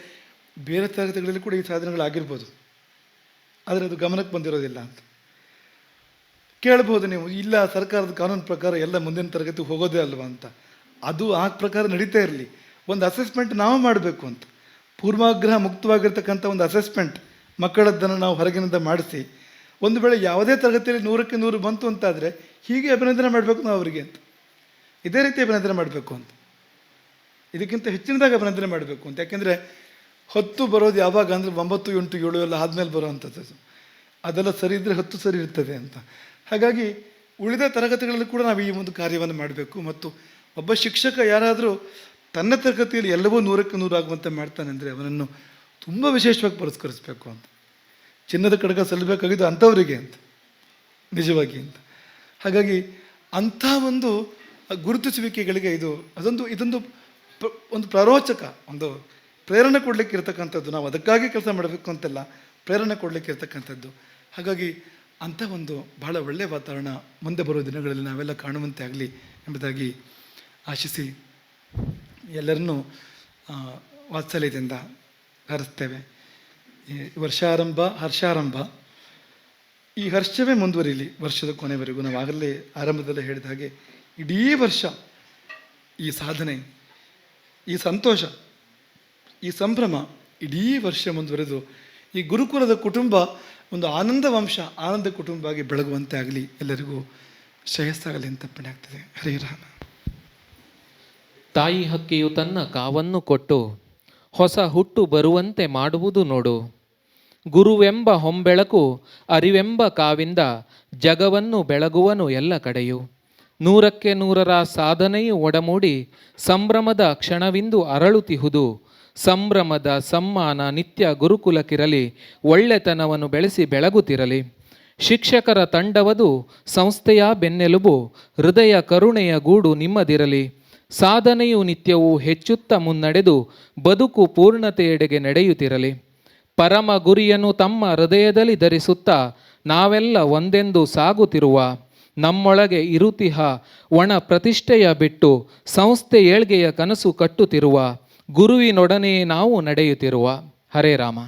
ಬೇರೆ ತರಗತಿಗಳಲ್ಲಿ ಕೂಡ ಈ ಸಾಧನೆಗಳಾಗಿರ್ಬೋದು, ಆದರೆ ಅದು ಗಮನಕ್ಕೆ ಬಂದಿರೋದಿಲ್ಲ ಅಂತ ಕೇಳ್ಬೋದು ನೀವು. ಇಲ್ಲ, ಸರ್ಕಾರದ ಕಾನೂನು ಪ್ರಕಾರ ಎಲ್ಲ ಮುಂದಿನ ತರಗತಿ ಹೋಗೋದೇ ಅಲ್ವಾ ಅಂತ. ಅದು ಆ ಪ್ರಕಾರ ನಡೀತಾ ಇರಲಿ. ಒಂದು ಅಸೆಸ್ಮೆಂಟ್ ನಾವು ಮಾಡಬೇಕು ಅಂತ, ಪೂರ್ವಾಗ್ರಹ ಮುಕ್ತವಾಗಿರ್ತಕ್ಕಂಥ ಒಂದು ಅಸೆಸ್ಮೆಂಟ್ ಮಕ್ಕಳದ್ದನ್ನು ನಾವು ಹೊರಗಿನಿಂದ ಮಾಡಿಸಿ, ಒಂದು ವೇಳೆ ಯಾವುದೇ ತರಗತಿಯಲ್ಲಿ 100ಕ್ಕೆ 100 ಬಂತು ಅಂತಾದರೆ ಹೀಗೆ ಅಭಿನಂದನೆ ಮಾಡಬೇಕು ನಾವು ಅವರಿಗೆ ಅಂತ, ಇದೇ ರೀತಿ ಅಭಿನಂದನೆ ಮಾಡಬೇಕು ಅಂತ, ಇದಕ್ಕಿಂತ ಹೆಚ್ಚಿನದಾಗಿ ಅಭಿನಂದನೆ ಮಾಡಬೇಕು ಅಂತ. ಯಾಕೆಂದರೆ 10 ಬರೋದು ಯಾವಾಗ ಅಂದರೆ 9, 8, 7 ಎಲ್ಲ ಆದಮೇಲೆ ಬರೋವಂಥದ್ದು. ಅದೆಲ್ಲ ಸರಿ ಇದ್ದರೆ 10 ಸರಿ ಇರ್ತದೆ ಅಂತ. ಹಾಗಾಗಿ ಉಳಿದ ತರಗತಿಗಳಲ್ಲಿ ಕೂಡ ನಾವು ಈ ಒಂದು ಕಾರ್ಯವನ್ನು ಮಾಡಬೇಕು. ಮತ್ತು ಒಬ್ಬ ಶಿಕ್ಷಕ ಯಾರಾದರೂ ತನ್ನ ತರಗತಿಯಲ್ಲಿ ಎಲ್ಲವೂ 100ಕ್ಕೆ 100 ಆಗುವಂತೆ ಮಾಡ್ತಾನೆ ಅಂದರೆ ಅವನನ್ನು ತುಂಬ ವಿಶೇಷವಾಗಿ ಪುರಸ್ಕರಿಸಬೇಕು ಅಂತ. ಚಿನ್ನದ ಕಡಗ ಸಲ್ಲಬೇಕಾಗಿದ್ದು ಅಂಥವರಿಗೆ ಅಂತ, ನಿಜವಾಗಿ ಅಂತ. ಹಾಗಾಗಿ ಅಂಥ ಒಂದು ಗುರುತಿಸುವಿಕೆಗಳಿಗೆ ಇದೊಂದು ಒಂದು ಪ್ರರೋಚಕ, ಒಂದು ಪ್ರೇರಣೆ ಕೊಡಲಿಕ್ಕೆ ಇರ್ತಕ್ಕಂಥದ್ದು. ನಾವು ಅದಕ್ಕಾಗಿ ಕೆಲಸ ಮಾಡಬೇಕು ಅಂತೆಲ್ಲ, ಪ್ರೇರಣೆ ಕೊಡಲಿಕ್ಕೆ ಇರ್ತಕ್ಕಂಥದ್ದು. ಹಾಗಾಗಿ ಅಂಥ ಒಂದು ಬಹಳ ಒಳ್ಳೆಯ ವಾತಾವರಣ ಮುಂದೆ ಬರುವ ದಿನಗಳಲ್ಲಿ ನಾವೆಲ್ಲ ಕಾಣುವಂತೆ ಆಗಲಿ ಎಂಬುದಾಗಿ ಆಶಿಸಿ ಎಲ್ಲರನ್ನೂ ವಾತ್ಸಲ್ಯದಿಂದ ಹರಿಸ್ತೇವೆ. ಈ ಹರ್ಷಾರಂಭ, ಈ ಹರ್ಷವೇ ಮುಂದುವರಿಲಿ ವರ್ಷದ ಕೊನೆವರೆಗೂ. ನಾವು ಆಗಲೇ ಆರಂಭದಲ್ಲೇ ಹೇಳಿದ ಹಾಗೆ ಇಡೀ ವರ್ಷ ಈ ಸಾಧನೆ, ಈ ಸಂತೋಷ, ಈ ಸಂಭ್ರಮ ಇಡೀ ವರ್ಷ ಮುಂದುವರೆದು ಈ ಗುರುಕುಲದ ಕುಟುಂಬ ಒಂದು ಆನಂದ ಕುಟುಂಬ ಆಗಿ ಬೆಳಗುವಂತೆ ಆಗಲಿ, ಎಲ್ಲರಿಗೂ ಶ್ರೇಯಸ್ಸಾಗಲಿ ಅಂತ ಅರ್ಪಣೆ ಆಗ್ತದೆ. ಹರೇ ರಾಮ. ತಾಯಿ ಹಕ್ಕಿಯು ತನ್ನ ಕಾವನ್ನು ಕೊಟ್ಟು ಹೊಸ ಹುಟ್ಟು ಬರುವಂತೆ ಮಾಡುವುದು ನೋಡು. ಗುರುವೆಂಬ ಹೊಂಬೆಳಕು ಅರಿವೆಂಬ ಕಾವಿಂದ ಜಗವನ್ನು ಬೆಳಗುವನು ಎಲ್ಲ ಕಡೆಯು. 100ಕ್ಕೆ 100ರ ಸಾಧನೆಯು ಒಡಮೂಡಿ ಸಂಭ್ರಮದ ಕ್ಷಣವಿಂದು ಅರಳುತ್ತಿಹುದು. ಸಂಭ್ರಮದ ಸಮ್ಮಾನ ನಿತ್ಯ ಗುರುಕುಲಕ್ಕಿರಲಿ, ಒಳ್ಳೆತನವನ್ನು ಬೆಳೆಸಿ ಬೆಳಗುತ್ತಿರಲಿ. ಶಿಕ್ಷಕರ ತಂಡವದು ಸಂಸ್ಥೆಯ ಬೆನ್ನೆಲುಬು, ಹೃದಯ ಕರುಣೆಯ ಗೂಡು ನಿಮ್ಮದಿರಲಿ. ಸಾಧನೆಯು ನಿತ್ಯವೂ ಹೆಚ್ಚುತ್ತಾ ಮುನ್ನಡೆದು ಬದುಕು ಪೂರ್ಣತೆಯೆಡೆಗೆ ನಡೆಯುತ್ತಿರಲಿ. ಪರಮ ಗುರಿಯನ್ನು ತಮ್ಮ ಹೃದಯದಲ್ಲಿ ಧರಿಸುತ್ತಾ ನಾವೆಲ್ಲ ಒಂದೆಂದು ಸಾಗುತ್ತಿರುವ, ನಮ್ಮೊಳಗೆ ಇರುತಿಹ ಒಣ ಪ್ರತಿಷ್ಠೆಯ ಬಿಟ್ಟು ಸಂಸ್ಥೆ ಏಳ್ಗೆಯ ಕನಸು ಕಟ್ಟುತ್ತಿರುವ, ಗುರುವಿನೊಡನೆ ನಾವು ನಡೆಯುತ್ತಿರುವ. ಹರೇ ರಾಮ.